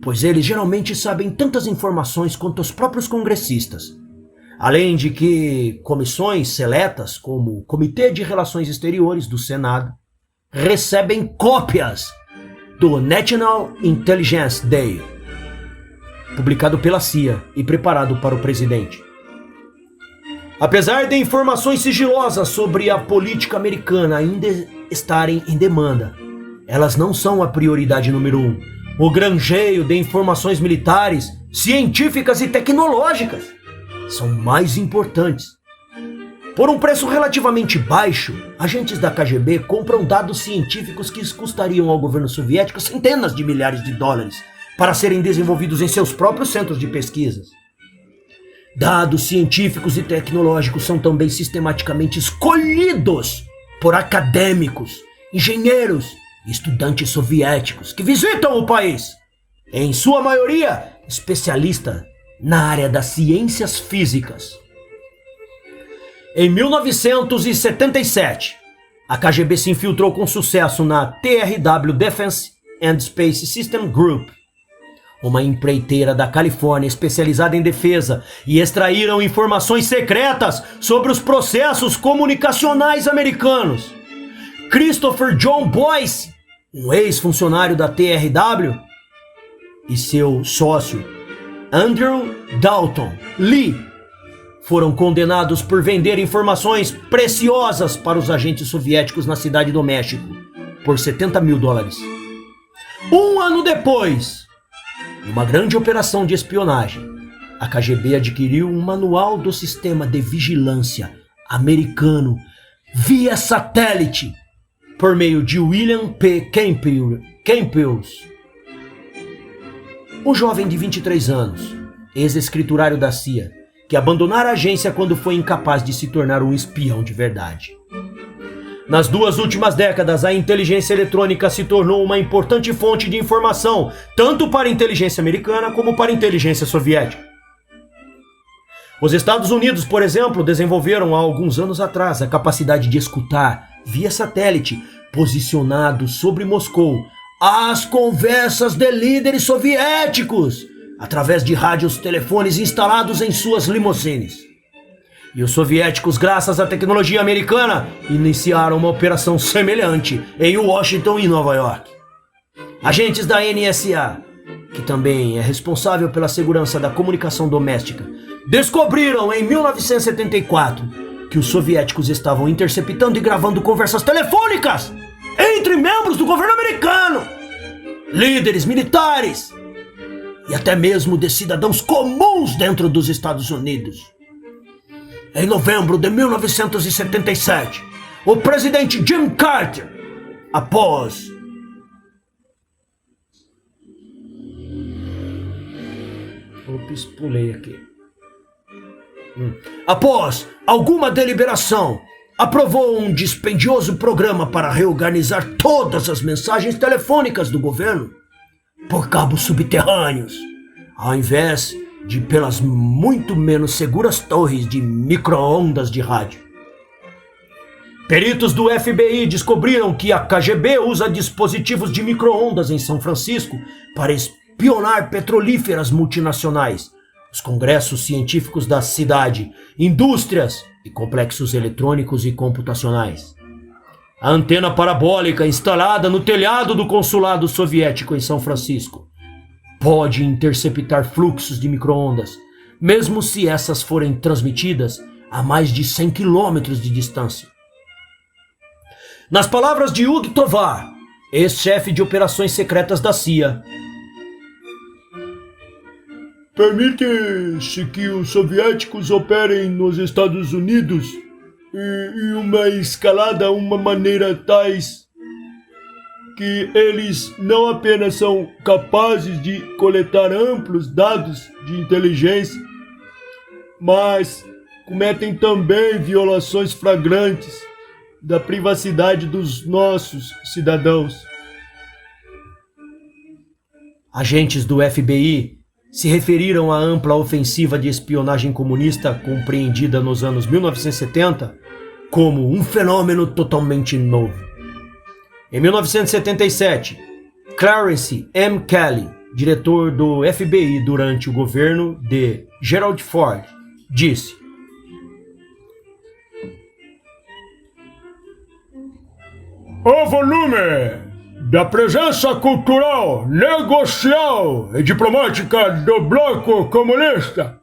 pois eles geralmente sabem tantas informações quanto os próprios congressistas. Além de que comissões seletas, como o Comitê de Relações Exteriores do Senado, recebem cópias do National Intelligence Day, publicado pela CIA e preparado para o presidente. Apesar de informações sigilosas sobre a política americana ainda estarem em demanda, elas não são a prioridade número 1. O granjeio de informações militares, científicas e tecnológicas são mais importantes. Por um preço relativamente baixo, agentes da KGB compram dados científicos que custariam ao governo soviético centenas de milhares de dólares para serem desenvolvidos em seus próprios centros de pesquisas. Dados científicos e tecnológicos são também sistematicamente escolhidos por acadêmicos, engenheiros e estudantes soviéticos que visitam o país, em sua maioria especialistas na área das ciências físicas. Em 1977, a KGB se infiltrou com sucesso na TRW Defense and Space System Group, uma empreiteira da Califórnia especializada em defesa, e extraíram informações secretas sobre os processos comunicacionais americanos. Christopher John Boyce, um ex-funcionário da TRW, e seu sócio Andrew Dalton Lee foram condenados por vender informações preciosas para os agentes soviéticos na cidade do México por $70 mil. Um ano depois, numa grande operação de espionagem, a KGB adquiriu um manual do sistema de vigilância americano via satélite por meio de William P. Campbell, um jovem de 23 anos, ex-escriturário da CIA, que abandonara a agência quando foi incapaz de se tornar um espião de verdade. Nas 2 últimas décadas, a inteligência eletrônica se tornou uma importante fonte de informação, tanto para a inteligência americana como para a inteligência soviética. Os Estados Unidos, por exemplo, desenvolveram há alguns anos atrás a capacidade de escutar, via satélite, posicionado sobre Moscou, as conversas de líderes soviéticos, através de rádios telefones instalados em suas limusines. E os soviéticos, graças à tecnologia americana, iniciaram uma operação semelhante em Washington e Nova York. Agentes da NSA, que também é responsável pela segurança da comunicação doméstica, descobriram em 1974 que os soviéticos estavam interceptando e gravando conversas telefônicas entre membros do governo americano, líderes militares e até mesmo de cidadãos comuns dentro dos Estados Unidos. Em novembro de 1977, o presidente Jimmy Carter, após alguma deliberação, aprovou um dispendioso programa para reorganizar todas as mensagens telefônicas do governo por cabos subterrâneos, ao invés de pelas muito menos seguras torres de micro-ondas de rádio. Peritos do FBI descobriram que a KGB usa dispositivos de micro-ondas em São Francisco para espionar petrolíferas multinacionais, os congressos científicos da cidade, indústrias e complexos eletrônicos e computacionais. A antena parabólica instalada no telhado do consulado soviético em São Francisco pode interceptar fluxos de micro-ondas, mesmo se essas forem transmitidas a mais de 100 quilômetros de distância. Nas palavras de Hugh Tovar, ex-chefe de operações secretas da CIA, permite-se que os soviéticos operem nos Estados Unidos em uma escalada, uma maneira tais que eles não apenas são capazes de coletar amplos dados de inteligência, mas cometem também violações flagrantes da privacidade dos nossos cidadãos. Agentes do FBI se referiram à ampla ofensiva de espionagem comunista compreendida nos anos 1970 como um fenômeno totalmente novo. Em 1977, Clarence M. Kelly, diretor do FBI durante o governo de Gerald Ford, disse: "O volume da presença cultural, negocial e diplomática do bloco comunista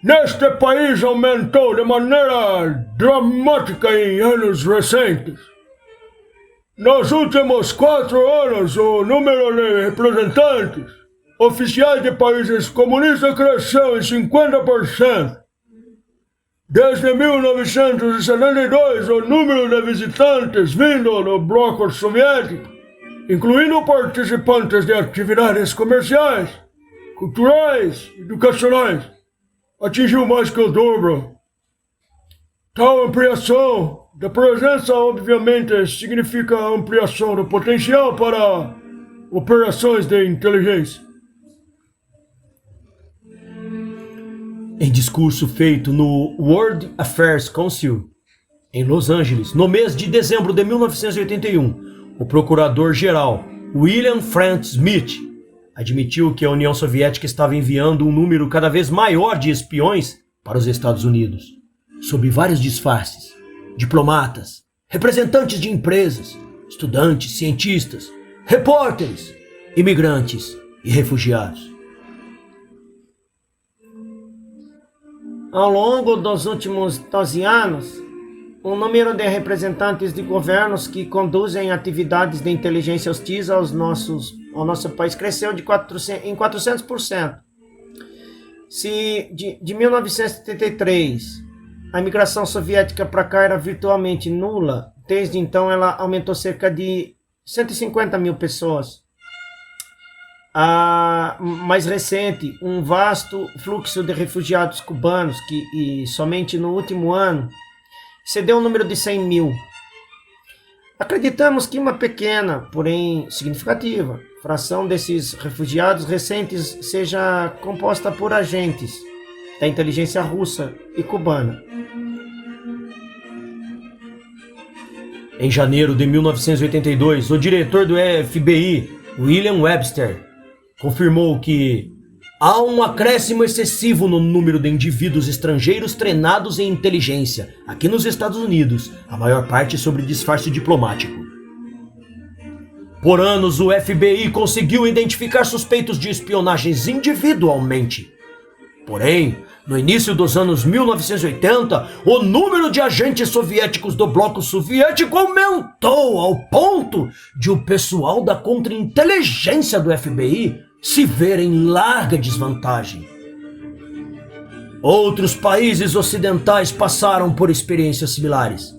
neste país aumentou de maneira dramática em anos recentes. Nos últimos 4 anos, o número de representantes oficiais de países comunistas cresceu em 50%. Desde 1972, o número de visitantes vindo do bloco soviético, incluindo participantes de atividades comerciais, culturais e educacionais, atingiu mais que o dobro. Tal ampliação da presença, obviamente, significa ampliação do potencial para operações de inteligência." Em discurso feito no World Affairs Council, em Los Angeles, no mês de dezembro de 1981, o procurador-geral William Frank Smith admitiu que a União Soviética estava enviando um número cada vez maior de espiões para os Estados Unidos, sob vários disfarces: diplomatas, representantes de empresas, estudantes, cientistas, repórteres, imigrantes e refugiados. Ao longo dos últimos 12 anos, o número de representantes de governos que conduzem atividades de inteligência hostis ao nosso país cresceu em 400%. Se de 1973 a imigração soviética para cá era virtualmente nula, Desde então, ela aumentou cerca de 150 mil pessoas. A mais recente, um vasto fluxo de refugiados cubanos que somente no último ano excedeu o número de 100 mil. Acreditamos que uma pequena, porém significativa, fração desses refugiados recentes seja composta por agentes da inteligência russa e cubana. Em janeiro de 1982, o diretor do FBI, William Webster, confirmou que há um acréscimo excessivo no número de indivíduos estrangeiros treinados em inteligência aqui nos Estados Unidos, a maior parte sob disfarce diplomático. Por anos, o FBI conseguiu identificar suspeitos de espionagens individualmente. Porém, no início dos anos 1980, o número de agentes soviéticos do bloco soviético aumentou ao ponto de o pessoal da contra-inteligência do FBI se ver em larga desvantagem. Outros países ocidentais passaram por experiências similares.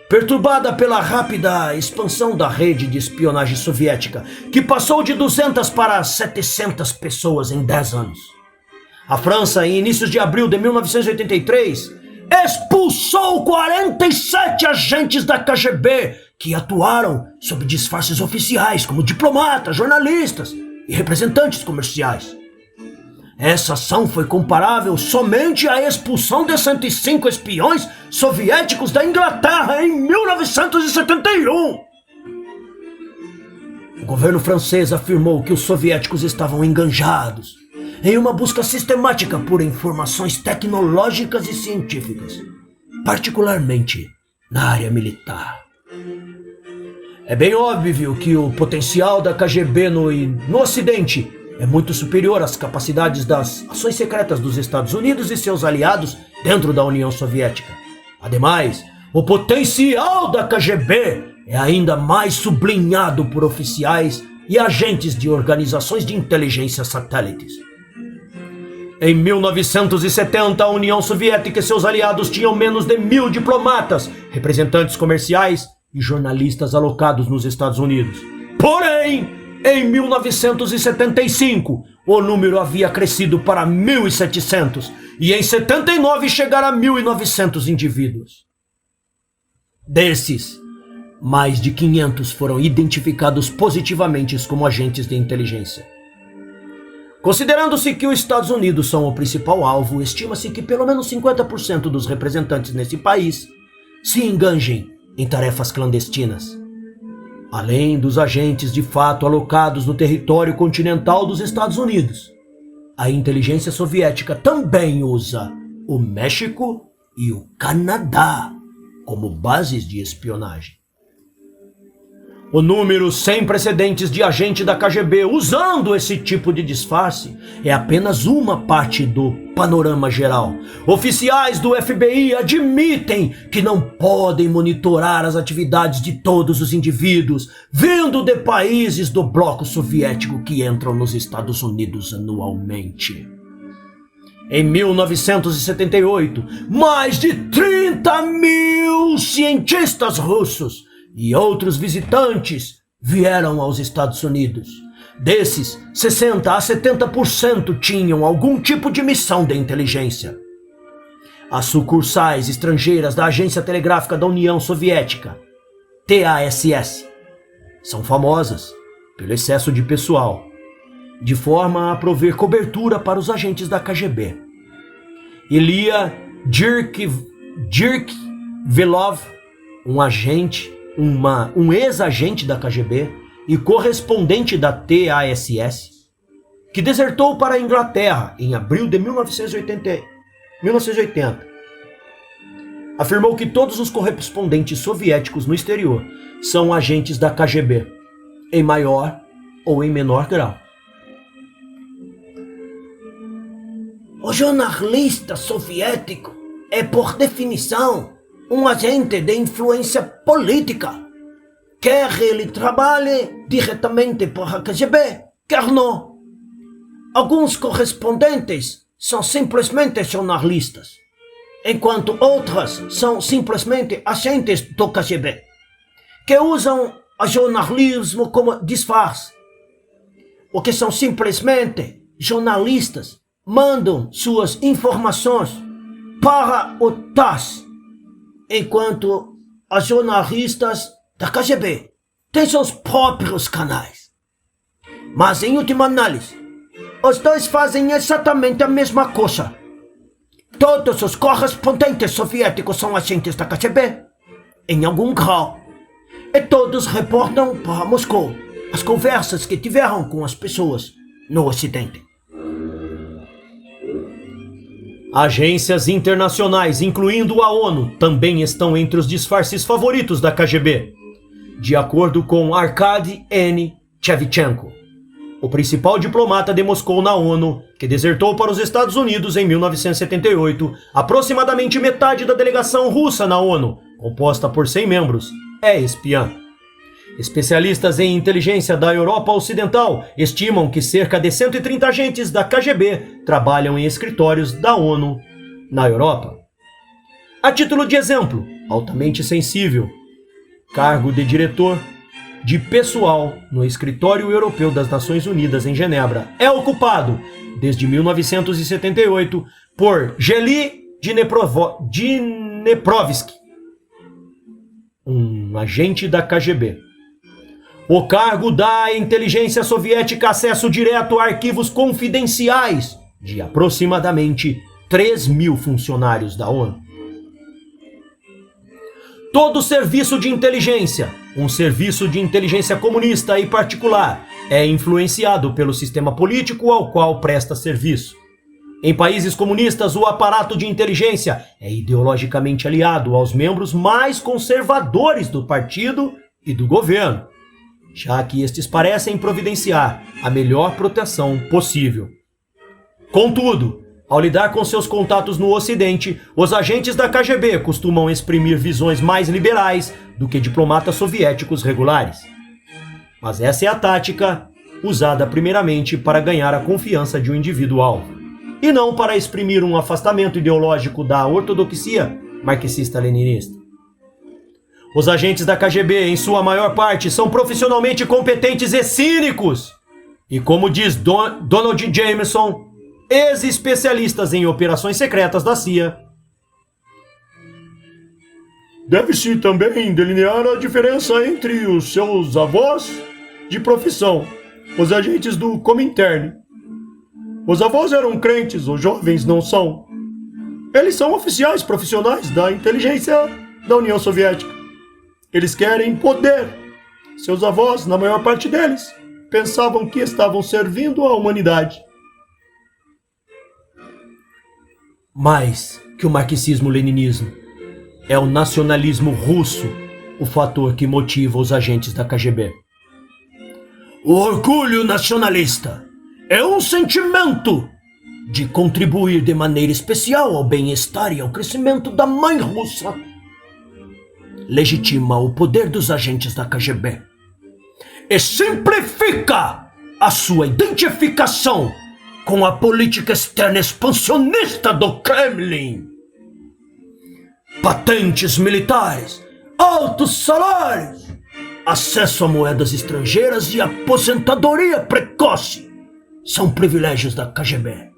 Perturbada pela rápida expansão da rede de espionagem soviética, que passou de 200 para 700 pessoas em 10 anos. A França, em inícios de abril de 1983, expulsou 47 agentes da KGB que atuaram sob disfarces oficiais, como diplomatas, jornalistas e representantes comerciais. Essa ação foi comparável somente à expulsão de 105 espiões soviéticos da Inglaterra em 1971. O governo francês afirmou que os soviéticos estavam enganjados em uma busca sistemática por informações tecnológicas e científicas, particularmente na área militar. É bem óbvio que o potencial da KGB no Ocidente é muito superior às capacidades das ações secretas dos Estados Unidos e seus aliados dentro da União Soviética. Ademais, o potencial da KGB é ainda mais sublinhado por oficiais e agentes de organizações de inteligência satélites. Em 1970, a União Soviética e seus aliados tinham menos de 1.000 diplomatas, representantes comerciais e jornalistas alocados nos Estados Unidos. Porém, em 1975, o número havia crescido para 1.700 e em 79 chegaram a 1.900 indivíduos. Desses, mais de 500 foram identificados positivamente como agentes de inteligência. Considerando-se que os Estados Unidos são o principal alvo, estima-se que pelo menos 50% dos representantes nesse país se enganjem em tarefas clandestinas. Além dos agentes de fato alocados no território continental dos Estados Unidos, a inteligência soviética também usa o México e o Canadá como bases de espionagem. O número sem precedentes de agente da KGB usando esse tipo de disfarce é apenas uma parte do panorama geral. Oficiais do FBI admitem que não podem monitorar as atividades de todos os indivíduos vindo de países do bloco soviético que entram nos Estados Unidos anualmente. Em 1978, mais de 30 mil cientistas russos e outros visitantes vieram aos Estados Unidos. Desses, 60% a 70% tinham algum tipo de missão de inteligência. As sucursais estrangeiras da Agência Telegráfica da União Soviética, TASS, são famosas pelo excesso de pessoal, de forma a prover cobertura para os agentes da KGB. Ilya Djirkvelov, um ex-agente da KGB e correspondente da TASS, que desertou para a Inglaterra em abril de 1980, afirmou que todos os correspondentes soviéticos no exterior são agentes da KGB, em maior ou em menor grau. O jornalista soviético é, por definição, um agente de influência política. Quer ele trabalhe diretamente para a KGB, quer não. Alguns correspondentes são simplesmente jornalistas, enquanto outras são simplesmente agentes do KGB. que usam o jornalismo como disfarce, ou que são simplesmente jornalistas, mandam suas informações para o TASS, enquanto os jornalistas da KGB têm seus próprios canais. Mas, em última análise, os dois fazem exatamente a mesma coisa. Todos os correspondentes soviéticos são agentes da KGB, em algum grau, e todos reportam para Moscou as conversas que tiveram com as pessoas no Ocidente. Agências internacionais, incluindo a ONU, também estão entre os disfarces favoritos da KGB, de acordo com Arkady N. Shevchenko, o principal diplomata de Moscou na ONU, que desertou para os Estados Unidos em 1978. Aproximadamente metade da delegação russa na ONU, composta por 100 membros, é espiã. Especialistas em inteligência da Europa Ocidental estimam que cerca de 130 agentes da KGB trabalham em escritórios da ONU na Europa. A título de exemplo, altamente sensível, cargo de diretor de pessoal no Escritório Europeu das Nações Unidas em Genebra é ocupado, desde 1978, por Geli Dneprovsky, um agente da KGB. O cargo dá à inteligência soviética acesso direto a arquivos confidenciais de aproximadamente 3.000 funcionários da ONU. Todo serviço de inteligência, um serviço de inteligência comunista e particular, é influenciado pelo sistema político ao qual presta serviço. Em países comunistas, o aparato de inteligência é ideologicamente aliado aos membros mais conservadores do partido e do governo, já que estes parecem providenciar a melhor proteção possível. Contudo, ao lidar com seus contatos no Ocidente, os agentes da KGB costumam exprimir visões mais liberais do que diplomatas soviéticos regulares. Mas essa é a tática usada primeiramente para ganhar a confiança de um indivíduo-alvo, e não para exprimir um afastamento ideológico da ortodoxia marxista-leninista. Os agentes da KGB, em sua maior parte, são profissionalmente competentes e cínicos. E como diz Donald Jameson, ex-especialistas em operações secretas da CIA, deve-se também delinear a diferença entre os seus avós de profissão, os agentes do Comintern. Os avós eram crentes, os jovens não são. Eles são oficiais profissionais da inteligência da União Soviética. Eles querem poder. Seus avós, na maior parte deles, pensavam que estavam servindo a humanidade. Mais que o marxismo-leninismo, é o nacionalismo russo o fator que motiva os agentes da KGB. O orgulho nacionalista é um sentimento de contribuir de maneira especial ao bem-estar e ao crescimento da mãe russa. Legitima o poder dos agentes da KGB e simplifica a sua identificação com a política externa expansionista do Kremlin. Patentes militares, altos salários, acesso a moedas estrangeiras e aposentadoria precoce são privilégios da KGB,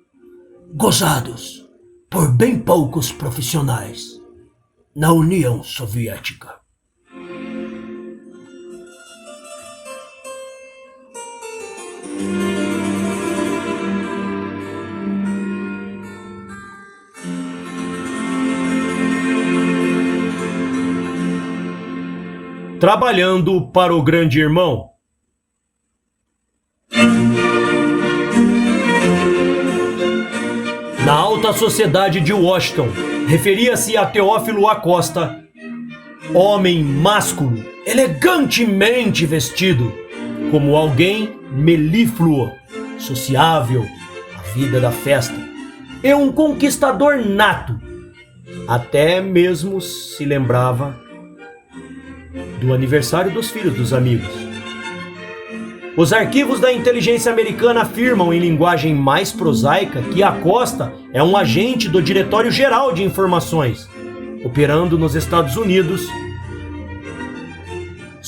gozados por bem poucos profissionais na União Soviética. Trabalhando para o grande irmão. Na alta sociedade de Washington, referia-se a Teófilo Acosta, homem másculo, elegantemente vestido, como alguém melífluo, sociável, a vida da festa, e um conquistador nato. Até mesmo se lembrava do aniversário dos filhos dos amigos. Os arquivos da inteligência americana afirmam em linguagem mais prosaica que Acosta é um agente do Diretório Geral de Informações, operando nos Estados Unidos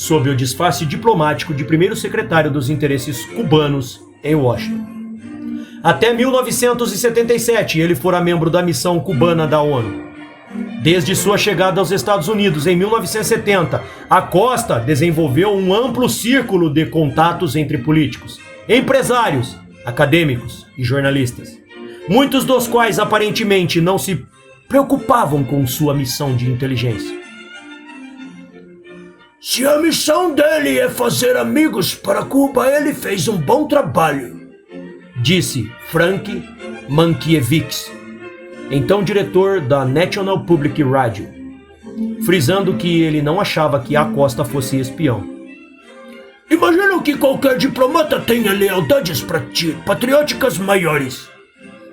sob o disfarce diplomático de primeiro secretário dos interesses cubanos em Washington. Até 1977, ele fora membro da missão cubana da ONU. Desde sua chegada aos Estados Unidos em 1970, Acosta desenvolveu um amplo círculo de contatos entre políticos, empresários, acadêmicos e jornalistas, muitos dos quais aparentemente não se preocupavam com sua missão de inteligência. Se a missão dele é fazer amigos para Cuba, ele fez um bom trabalho, disse Frank Mankiewicz, então diretor da National Public Radio, frisando que ele não achava que Acosta fosse espião. Imagino que qualquer diplomata tenha lealdades patrióticas maiores.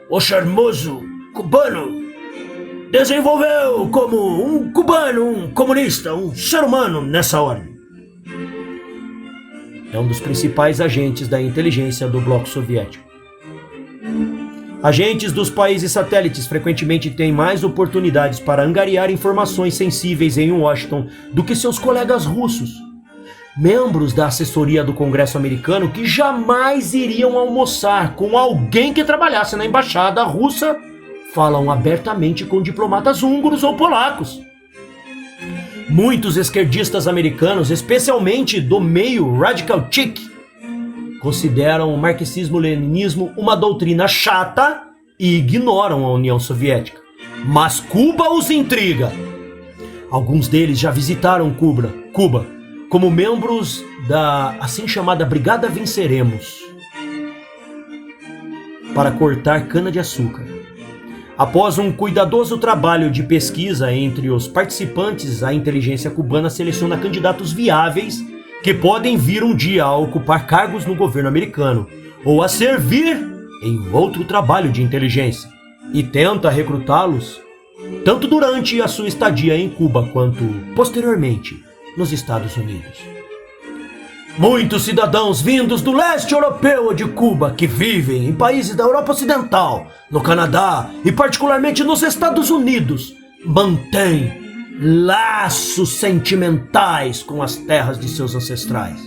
O charmoso cubano desenvolveu como um cubano, um comunista, um ser humano nessa ordem. É um dos principais agentes da inteligência do bloco soviético. Agentes dos países satélites frequentemente têm mais oportunidades para angariar informações sensíveis em Washington do que seus colegas russos. Membros da assessoria do Congresso americano que jamais iriam almoçar com alguém que trabalhasse na embaixada russa falam abertamente com diplomatas húngaros ou polacos. Muitos esquerdistas americanos, especialmente do meio radical chic, consideram o marxismo-leninismo uma doutrina chata e ignoram a União Soviética. Mas Cuba os intriga. Alguns deles já visitaram Cuba como membros da assim chamada Brigada Venceremos para cortar cana-de-açúcar. Após um cuidadoso trabalho de pesquisa entre os participantes, a inteligência cubana seleciona candidatos viáveis que podem vir um dia a ocupar cargos no governo americano ou a servir em outro trabalho de inteligência e tenta recrutá-los tanto durante a sua estadia em Cuba quanto posteriormente nos Estados Unidos. Muitos cidadãos vindos do leste europeu ou de Cuba que vivem em países da Europa Ocidental, no Canadá e particularmente nos Estados Unidos mantêm laços sentimentais com as terras de seus ancestrais.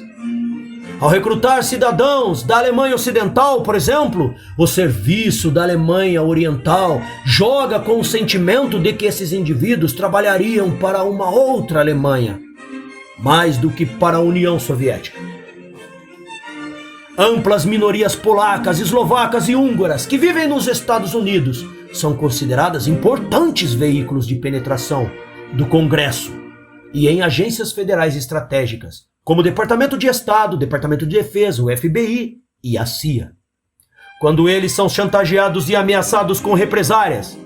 Ao recrutar cidadãos da Alemanha Ocidental, por exemplo, o serviço da Alemanha Oriental joga com o sentimento de que esses indivíduos trabalhariam para uma outra Alemanha, mais do que para a União Soviética. Amplas minorias polacas, eslovacas e húngaras que vivem nos Estados Unidos são consideradas importantes veículos de penetração do Congresso e em agências federais estratégicas, como o Departamento de Estado, o Departamento de Defesa, o FBI e a CIA. Quando eles são chantageados e ameaçados com represárias,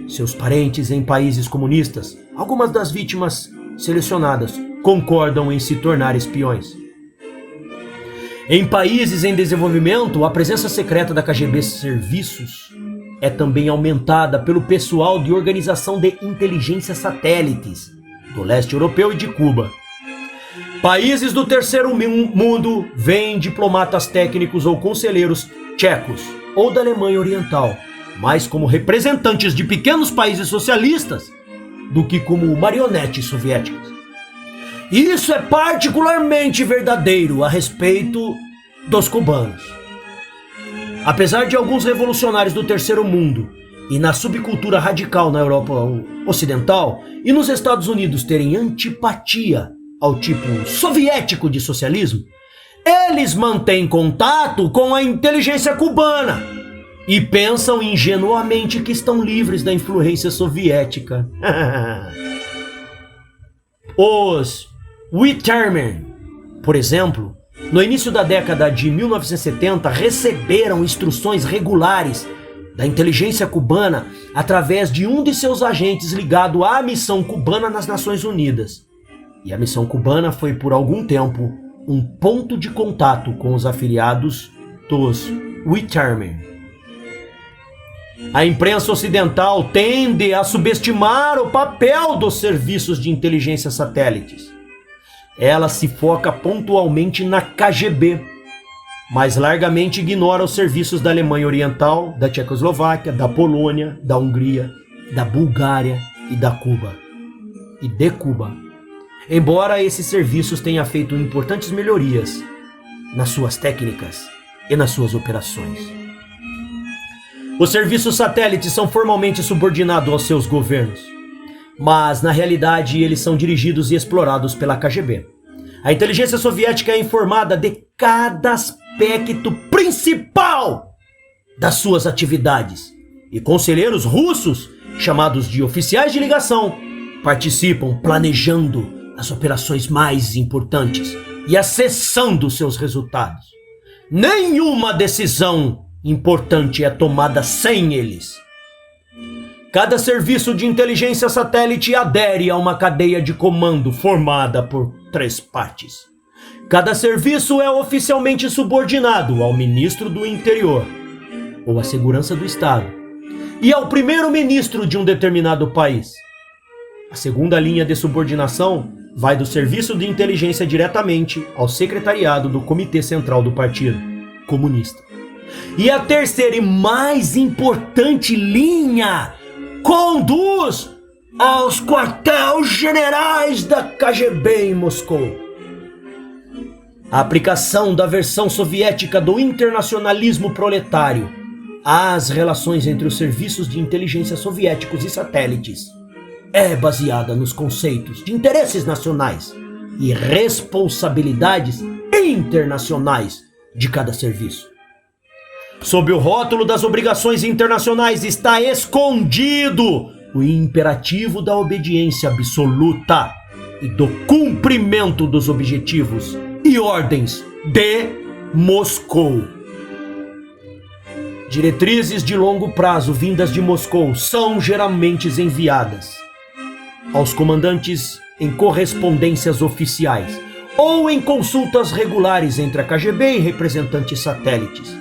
seus parentes em países comunistas, algumas das vítimas selecionadas, concordam em se tornar espiões. Em países em desenvolvimento, a presença secreta da KGB Serviços é também aumentada pelo pessoal de organização de inteligência satélites do leste europeu e de Cuba. Países do terceiro mundo veem diplomatas técnicos ou conselheiros tchecos ou da Alemanha Oriental mais como representantes de pequenos países socialistas do que como marionetes soviéticas. Isso é particularmente verdadeiro a respeito dos cubanos. Apesar de alguns revolucionários do terceiro mundo e na subcultura radical na Europa Ocidental e nos Estados Unidos terem antipatia ao tipo soviético de socialismo, eles mantêm contato com a inteligência cubana e pensam ingenuamente que estão livres da influência soviética. Os Whitterman, por exemplo, no início da década de 1970, receberam instruções regulares da inteligência cubana através de um de seus agentes ligado à missão cubana nas Nações Unidas. E a missão cubana foi por algum tempo um ponto de contato com os afiliados dos Whitterman. A imprensa ocidental tende a subestimar o papel dos serviços de inteligência satélites. Ela se foca pontualmente na KGB, mas largamente ignora os serviços da Alemanha Oriental, da Tchecoslováquia, da Polônia, da Hungria, da Bulgária e da Cuba. E de Cuba. embora esses serviços tenham feito importantes melhorias nas suas técnicas e nas suas operações. Os serviços satélites são formalmente subordinados aos seus governos, mas na realidade eles são dirigidos e explorados pela KGB. A inteligência soviética é informada de cada aspecto principal das suas atividades, e conselheiros russos, chamados de oficiais de ligação, participam planejando as operações mais importantes e acessando seus resultados. Nenhuma decisão importante é tomada sem eles. Cada serviço de inteligência satélite adere a uma cadeia de comando formada por 3 partes. Cada serviço é oficialmente subordinado ao ministro do Interior, ou à Segurança do Estado, e ao primeiro-ministro de um determinado país. A segunda linha de subordinação vai do serviço de inteligência diretamente ao secretariado do Comitê Central do Partido Comunista. E a terceira e mais importante linha conduz aos quartéis-generais da KGB em Moscou. A aplicação da versão soviética do internacionalismo proletário às relações entre os serviços de inteligência soviéticos e satélites é baseada nos conceitos de interesses nacionais e responsabilidades internacionais de cada serviço. Sob o rótulo das obrigações internacionais está escondido o imperativo da obediência absoluta e do cumprimento dos objetivos e ordens de Moscou. Diretrizes de longo prazo vindas de Moscou são geralmente enviadas aos comandantes em correspondências oficiais ou em consultas regulares entre a KGB e representantes satélites.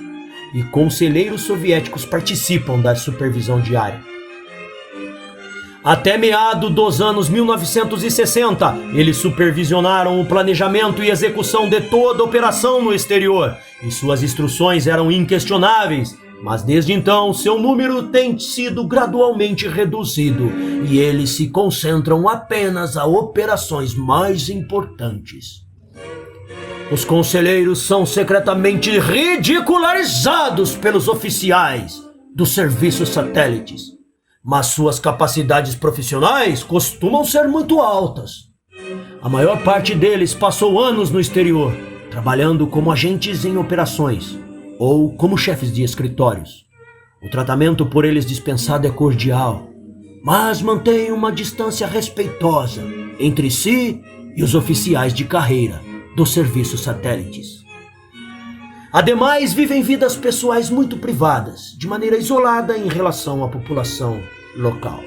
E conselheiros soviéticos participam da supervisão diária. Até meado dos anos 1960, eles supervisionaram o planejamento e execução de toda a operação no exterior, e suas instruções eram inquestionáveis, mas desde então seu número tem sido gradualmente reduzido, e eles se concentram apenas a operações mais importantes. Os conselheiros são secretamente ridicularizados pelos oficiais dos serviços satélites, mas suas capacidades profissionais costumam ser muito altas. A maior parte deles passou anos no exterior, trabalhando como agentes em operações ou como chefes de escritórios. O tratamento por eles dispensado é cordial, mas mantém uma distância respeitosa entre si e os oficiais de carreira dos serviços satélites. Ademais, vivem vidas pessoais muito privadas, de maneira isolada em relação à população local.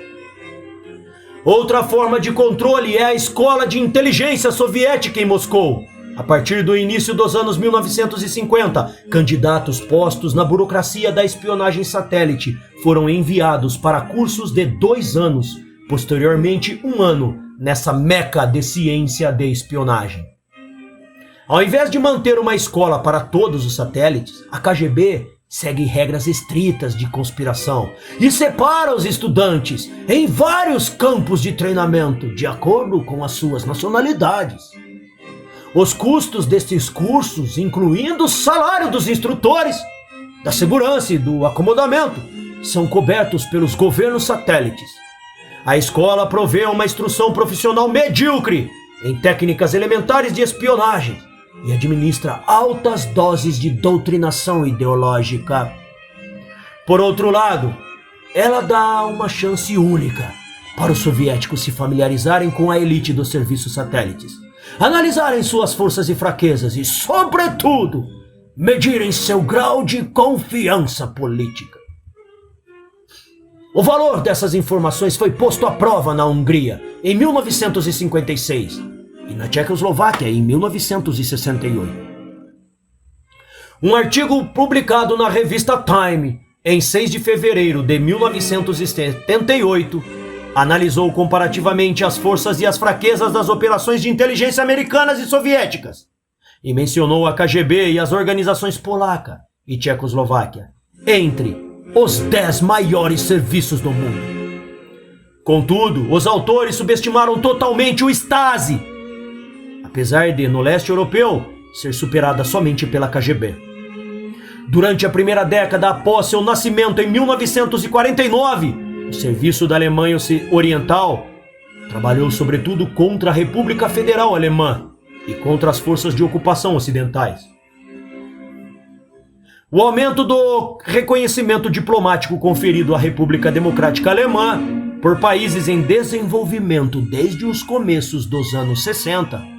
Outra forma de controle é a Escola de Inteligência Soviética em Moscou. A partir do início dos anos 1950, candidatos postos na burocracia da espionagem satélite foram enviados para cursos de 2 anos, posteriormente 1 ano, nessa meca de ciência de espionagem. Ao invés de manter uma escola para todos os satélites, a KGB segue regras estritas de conspiração e separa os estudantes em vários campos de treinamento, de acordo com as suas nacionalidades. Os custos destes cursos, incluindo o salário dos instrutores, da segurança e do acomodamento, são cobertos pelos governos satélites. A escola provê uma instrução profissional medíocre em técnicas elementares de espionagem e administra altas doses de doutrinação ideológica. Por outro lado, ela dá uma chance única para os soviéticos se familiarizarem com a elite dos serviços satélites, analisarem suas forças e fraquezas e, sobretudo, medirem seu grau de confiança política. O valor dessas informações foi posto à prova na Hungria em 1956 e na Tchecoslováquia em 1968. Um artigo publicado na revista Time em 6 de fevereiro de 1978 analisou comparativamente as forças e as fraquezas das operações de inteligência americanas e soviéticas e mencionou a KGB e as organizações polaca e Tchecoslováquia entre os 10 maiores serviços do mundo. Contudo, os autores subestimaram totalmente o Stasi apesar de, no leste europeu, ser superada somente pela KGB. Durante a primeira década após seu nascimento, em 1949, o serviço da Alemanha Oriental trabalhou sobretudo contra a República Federal Alemã e contra as forças de ocupação ocidentais. O aumento do reconhecimento diplomático conferido à República Democrática Alemã por países em desenvolvimento desde os começos dos anos 60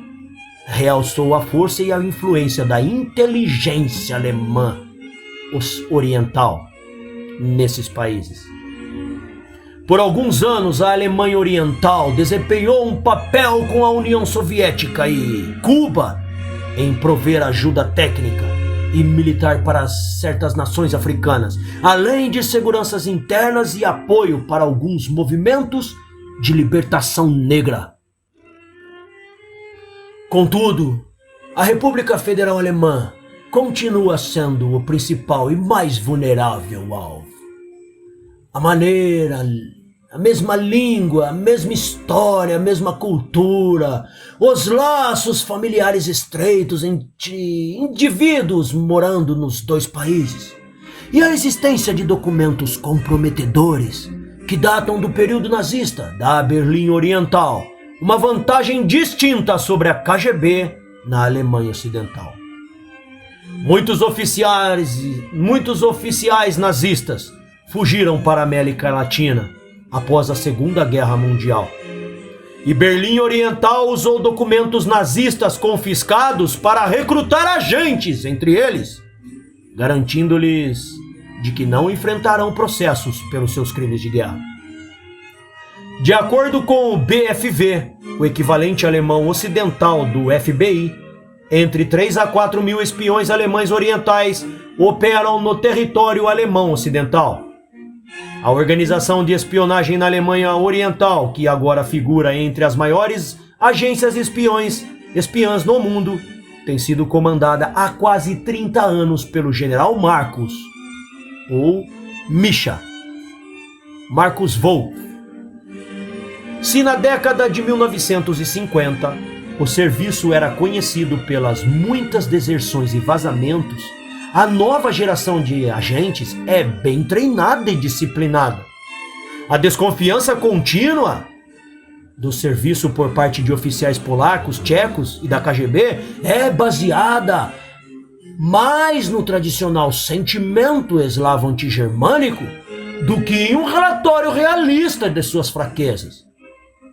realçou a força e a influência da inteligência alemã oriental nesses países. Por alguns anos, a Alemanha Oriental desempenhou um papel com a União Soviética e Cuba em prover ajuda técnica e militar para certas nações africanas, além de seguranças internas e apoio para alguns movimentos de libertação negra. Contudo, a República Federal Alemã continua sendo o principal e mais vulnerável alvo. A maneira, a mesma língua, a mesma história, a mesma cultura, os laços familiares estreitos entre indivíduos morando nos dois países e a existência de documentos comprometedores que datam do período nazista da Berlim Oriental, uma vantagem distinta sobre a KGB na Alemanha Ocidental. Muitos oficiais nazistas fugiram para a América Latina após a Segunda Guerra Mundial. E Berlim Oriental usou documentos nazistas confiscados para recrutar agentes entre eles, garantindo-lhes de que não enfrentarão processos pelos seus crimes de guerra. De acordo com o BFV, o equivalente alemão ocidental do FBI, entre 3 a 4 mil espiões alemães orientais operam no território alemão ocidental. A organização de espionagem na Alemanha Oriental, que agora figura entre as maiores agências espiãs no mundo, tem sido comandada há quase 30 anos pelo general Markus, ou Misha, Markus Wolf. Se na década de 1950 o serviço era conhecido pelas muitas deserções e vazamentos, a nova geração de agentes é bem treinada e disciplinada. A desconfiança contínua do serviço por parte de oficiais polacos, tchecos e da KGB é baseada mais no tradicional sentimento eslavo antigermânico do que em um relatório realista de suas fraquezas.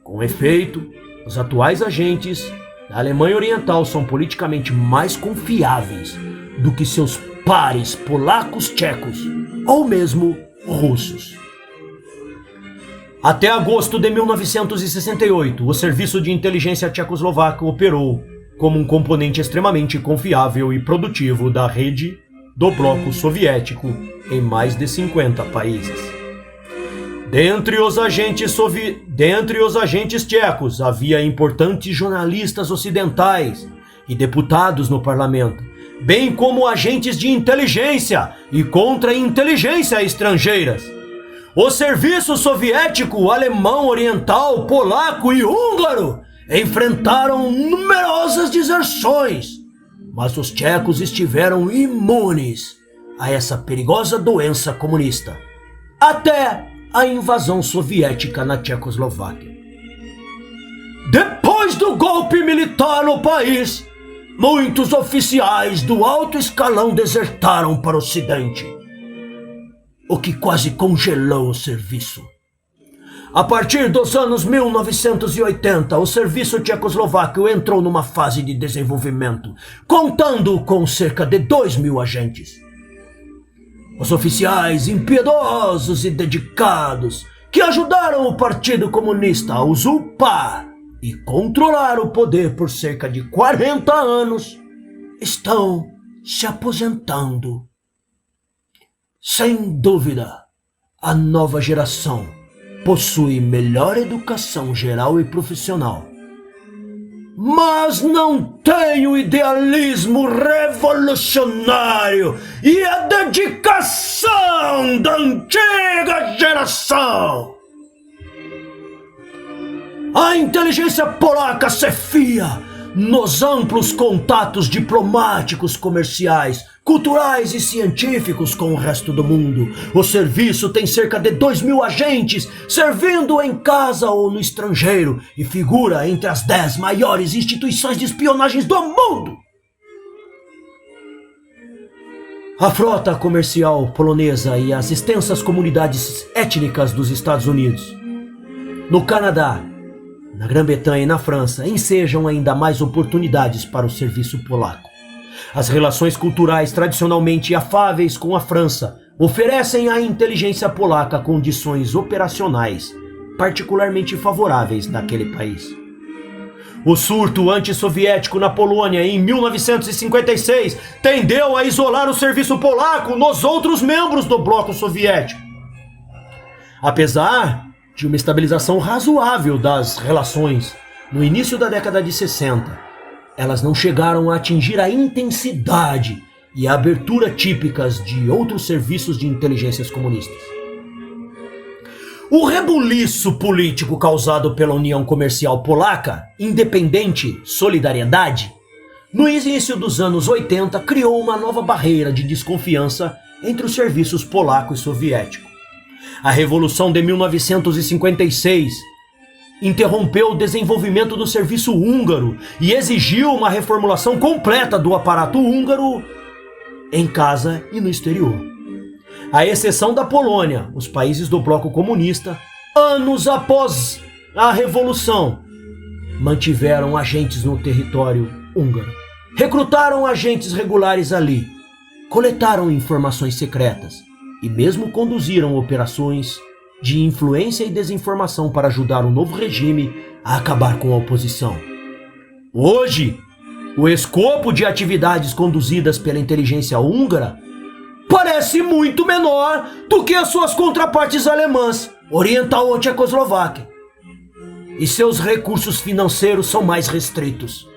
Com efeito, os atuais agentes da Alemanha Oriental são politicamente mais confiáveis do que seus pares polacos, tchecos ou mesmo russos. Até agosto de 1968, o Serviço de Inteligência Tchecoslovaco operou como um componente extremamente confiável e produtivo da rede do bloco soviético em mais de 50 países. Dentre os agentes tchecos havia importantes jornalistas ocidentais e deputados no parlamento, bem como agentes de inteligência e contra-inteligência estrangeiras. O serviço soviético, alemão, oriental, polaco e húngaro enfrentaram numerosas deserções, mas os tchecos estiveram imunes a essa perigosa doença comunista, até a invasão soviética na Tchecoslováquia. Depois do golpe militar no país, muitos oficiais do alto escalão desertaram para o Ocidente, o que quase congelou o serviço. A partir dos anos 1980, o serviço tchecoslovaco entrou numa fase de desenvolvimento, contando com cerca de 2.000 agentes. Os oficiais impiedosos e dedicados que ajudaram o Partido Comunista a usurpar e controlar o poder por cerca de 40 anos estão se aposentando. Sem dúvida, a nova geração possui melhor educação geral e profissional, mas não tem o idealismo revolucionário e a dedicação da antiga geração. A inteligência polaca se fia nos amplos contatos diplomáticos, comerciais, culturais e científicos com o resto do mundo. O serviço tem cerca de 2.000 agentes servindo em casa ou no estrangeiro e figura entre as 10 maiores instituições de espionagens do mundo. A frota comercial polonesa e as extensas comunidades étnicas dos Estados Unidos, no Canadá, na Grã-Bretanha e na França, ensejam ainda mais oportunidades para o serviço polaco. As relações culturais tradicionalmente afáveis com a França oferecem à inteligência polaca condições operacionais particularmente favoráveis naquele país. O surto antissoviético na Polônia em 1956 tendeu a isolar o serviço polaco nos outros membros do bloco soviético. Apesar de uma estabilização razoável das relações no início da década de 60, elas não chegaram a atingir a intensidade e a abertura típicas de outros serviços de inteligências comunistas. O rebuliço político causado pela União Comercial Polaca, Independente Solidariedade, no início dos anos 80, criou uma nova barreira de desconfiança entre os serviços polaco e soviético. A Revolução de 1956 interrompeu o desenvolvimento do serviço húngaro e exigiu uma reformulação completa do aparato húngaro em casa e no exterior. À exceção da Polônia, os países do bloco comunista, anos após a Revolução, mantiveram agentes no território húngaro. Recrutaram agentes regulares ali, coletaram informações secretas e mesmo conduziram operações de influência e desinformação para ajudar o novo regime a acabar com a oposição. Hoje, o escopo de atividades conduzidas pela inteligência húngara parece muito menor do que as suas contrapartes alemãs, oriental ou tchecoslováquia. E seus recursos financeiros são mais restritos.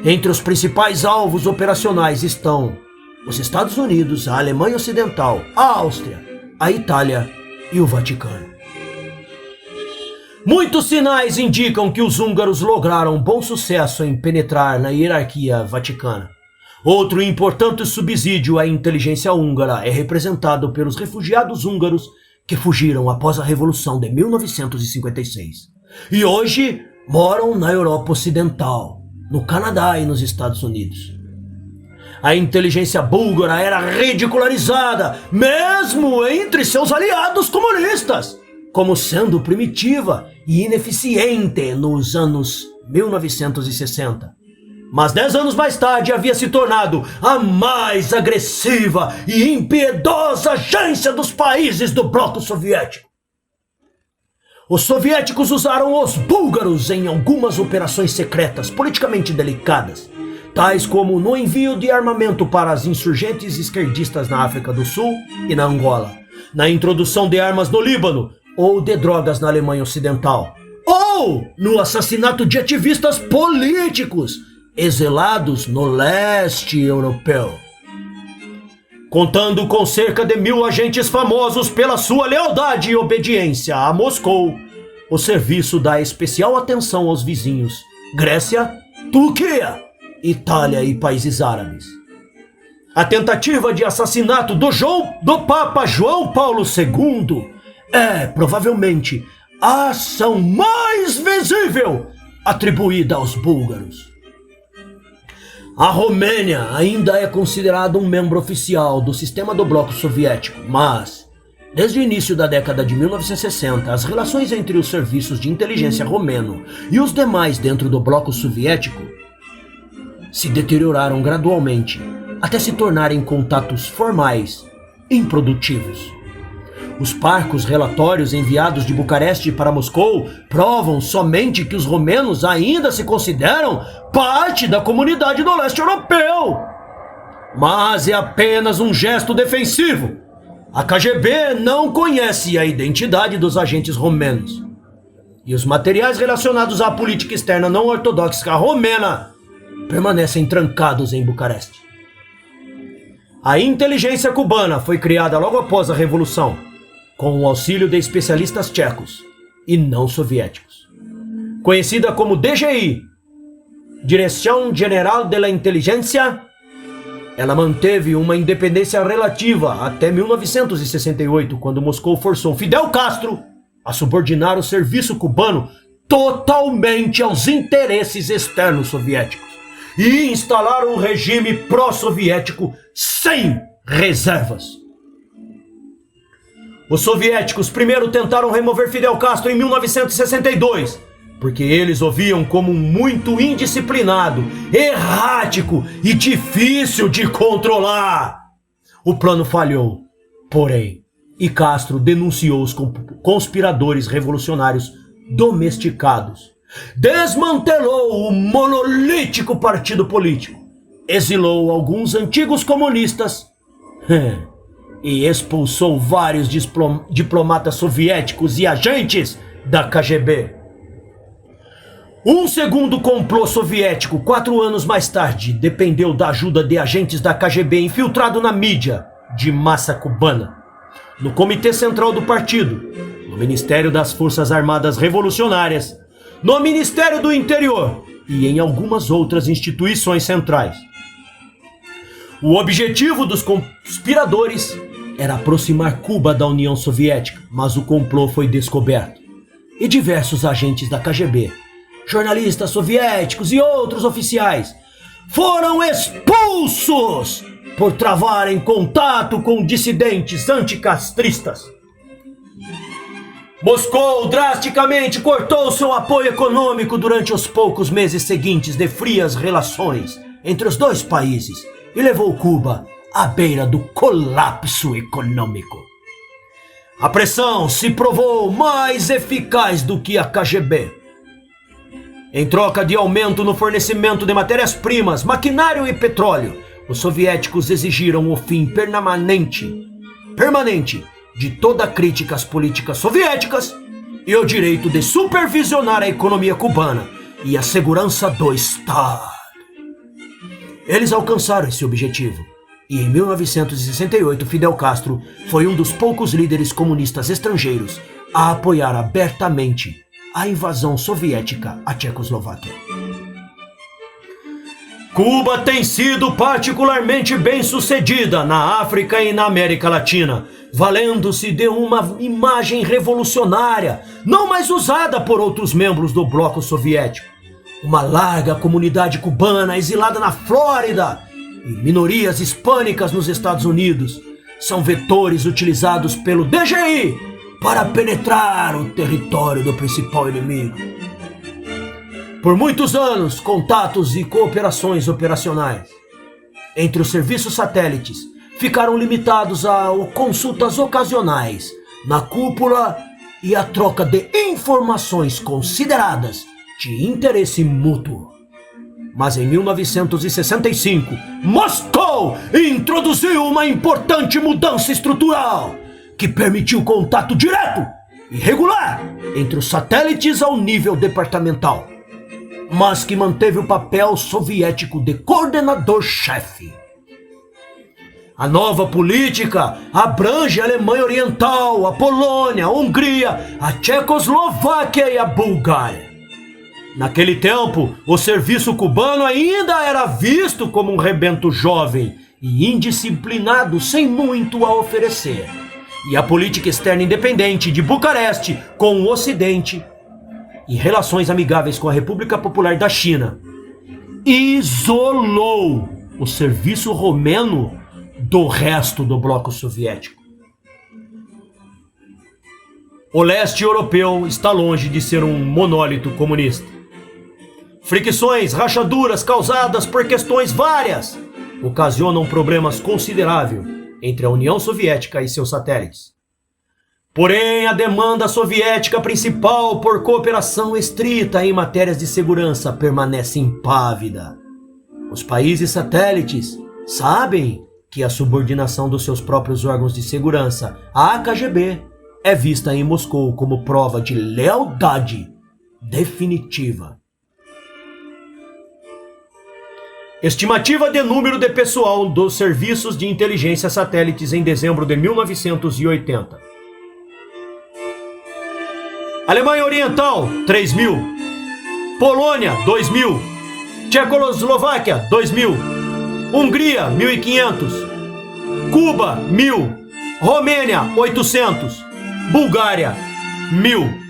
Entre os principais alvos operacionais estão os Estados Unidos, a Alemanha Ocidental, a Áustria, a Itália e o Vaticano. Muitos sinais indicam que os húngaros lograram bom sucesso em penetrar na hierarquia vaticana. Outro importante subsídio à inteligência húngara é representado pelos refugiados húngaros que fugiram após a Revolução de 1956 e hoje moram na Europa Ocidental, no Canadá e nos Estados Unidos. A inteligência búlgara era ridicularizada, mesmo entre seus aliados comunistas, como sendo primitiva e ineficiente nos anos 1960. Mas 10 anos mais tarde havia se tornado a mais agressiva e impiedosa agência dos países do bloco soviético. Os soviéticos usaram os búlgaros em algumas operações secretas politicamente delicadas, tais como no envio de armamento para as insurgentes esquerdistas na África do Sul e na Angola, na introdução de armas no Líbano ou de drogas na Alemanha Ocidental, ou no assassinato de ativistas políticos exilados no leste europeu. Contando com cerca de 1.000 agentes famosos pela sua lealdade e obediência a Moscou, o serviço dá especial atenção aos vizinhos Grécia, Turquia, Itália e países árabes. A tentativa de assassinato do Papa João Paulo II é, provavelmente, a ação mais visível atribuída aos búlgaros. A Romênia ainda é considerada um membro oficial do sistema do bloco soviético, mas, desde o início da década de 1960, as relações entre os serviços de inteligência romeno e os demais dentro do bloco soviético se deterioraram gradualmente, até se tornarem contatos formais improdutivos. Os parcos relatórios enviados de Bucareste para Moscou provam somente que os romenos ainda se consideram parte da comunidade do leste europeu. Mas é apenas um gesto defensivo. A KGB não conhece a identidade dos agentes romenos. E os materiais relacionados à política externa não ortodoxa romena permanecem trancados em Bucareste. A inteligência cubana foi criada logo após a Revolução, com o auxílio de especialistas tchecos e não soviéticos. Conhecida como DGI, Direção General de la Inteligência, ela manteve uma independência relativa até 1968, quando Moscou forçou Fidel Castro a subordinar o serviço cubano totalmente aos interesses externos soviéticos e instalar um regime pró-soviético sem reservas. Os soviéticos primeiro tentaram remover Fidel Castro em 1962, porque eles o viam como muito indisciplinado, errático e difícil de controlar. O plano falhou, porém, e Castro denunciou os conspiradores revolucionários domesticados, desmantelou o monolítico partido político, exilou alguns antigos comunistas e expulsou vários diplomatas soviéticos e agentes da KGB. Um segundo complô soviético, 4 anos mais tarde, dependeu da ajuda de agentes da KGB infiltrado na mídia de massa cubana, no Comitê Central do Partido, no Ministério das Forças Armadas Revolucionárias, no Ministério do Interior e em algumas outras instituições centrais. O objetivo dos conspiradores era aproximar Cuba da União Soviética, mas o complô foi descoberto. E diversos agentes da KGB, jornalistas soviéticos e outros oficiais foram expulsos por travarem contato com dissidentes anticastristas. Moscou drasticamente cortou seu apoio econômico durante os poucos meses seguintes de frias relações entre os dois países e levou Cuba à beira do colapso econômico. A pressão se provou mais eficaz do que a KGB. Em troca de aumento no fornecimento de matérias-primas, maquinário e petróleo, os soviéticos exigiram o fim permanente de toda crítica às políticas soviéticas e o direito de supervisionar a economia cubana e a segurança do Estado. Eles alcançaram esse objetivo e em 1968 Fidel Castro foi um dos poucos líderes comunistas estrangeiros a apoiar abertamente a invasão soviética à Tchecoslováquia. Cuba tem sido particularmente bem-sucedida na África e na América Latina, valendo-se de uma imagem revolucionária, não mais usada por outros membros do bloco soviético. Uma larga comunidade cubana exilada na Flórida e minorias hispânicas nos Estados Unidos são vetores utilizados pelo DGI para penetrar o território do principal inimigo. Por muitos anos, contatos e cooperações operacionais entre os serviços satélites ficaram limitados a consultas ocasionais na cúpula e a troca de informações consideradas de interesse mútuo. Mas em 1965, Moscou introduziu uma importante mudança estrutural que permitiu contato direto e regular entre os satélites ao nível departamental, mas que manteve o papel soviético de coordenador-chefe. A nova política abrange a Alemanha Oriental, a Polônia, a Hungria, a Tchecoslováquia e a Bulgária. Naquele tempo, o serviço cubano ainda era visto como um rebento jovem e indisciplinado sem muito a oferecer. E a política externa independente de Bucareste com o Ocidente e relações amigáveis com a República Popular da China isolou o serviço romeno do resto do bloco soviético. O leste europeu está longe de ser um monólito comunista. Fricções, rachaduras causadas por questões várias ocasionam problemas consideráveis entre a União Soviética e seus satélites. Porém, a demanda soviética principal por cooperação estrita em matérias de segurança permanece impávida. Os países satélites sabem que a subordinação dos seus próprios órgãos de segurança à KGB é vista em Moscou como prova de lealdade definitiva. Estimativa de número de pessoal dos serviços de inteligência satélites em dezembro de 1980. Alemanha Oriental, 3.000. Polônia, 2.000. Tchecoslováquia, 2.000. Hungria, 1.500. Cuba, 1.000. Romênia, 800. Bulgária, 1.000.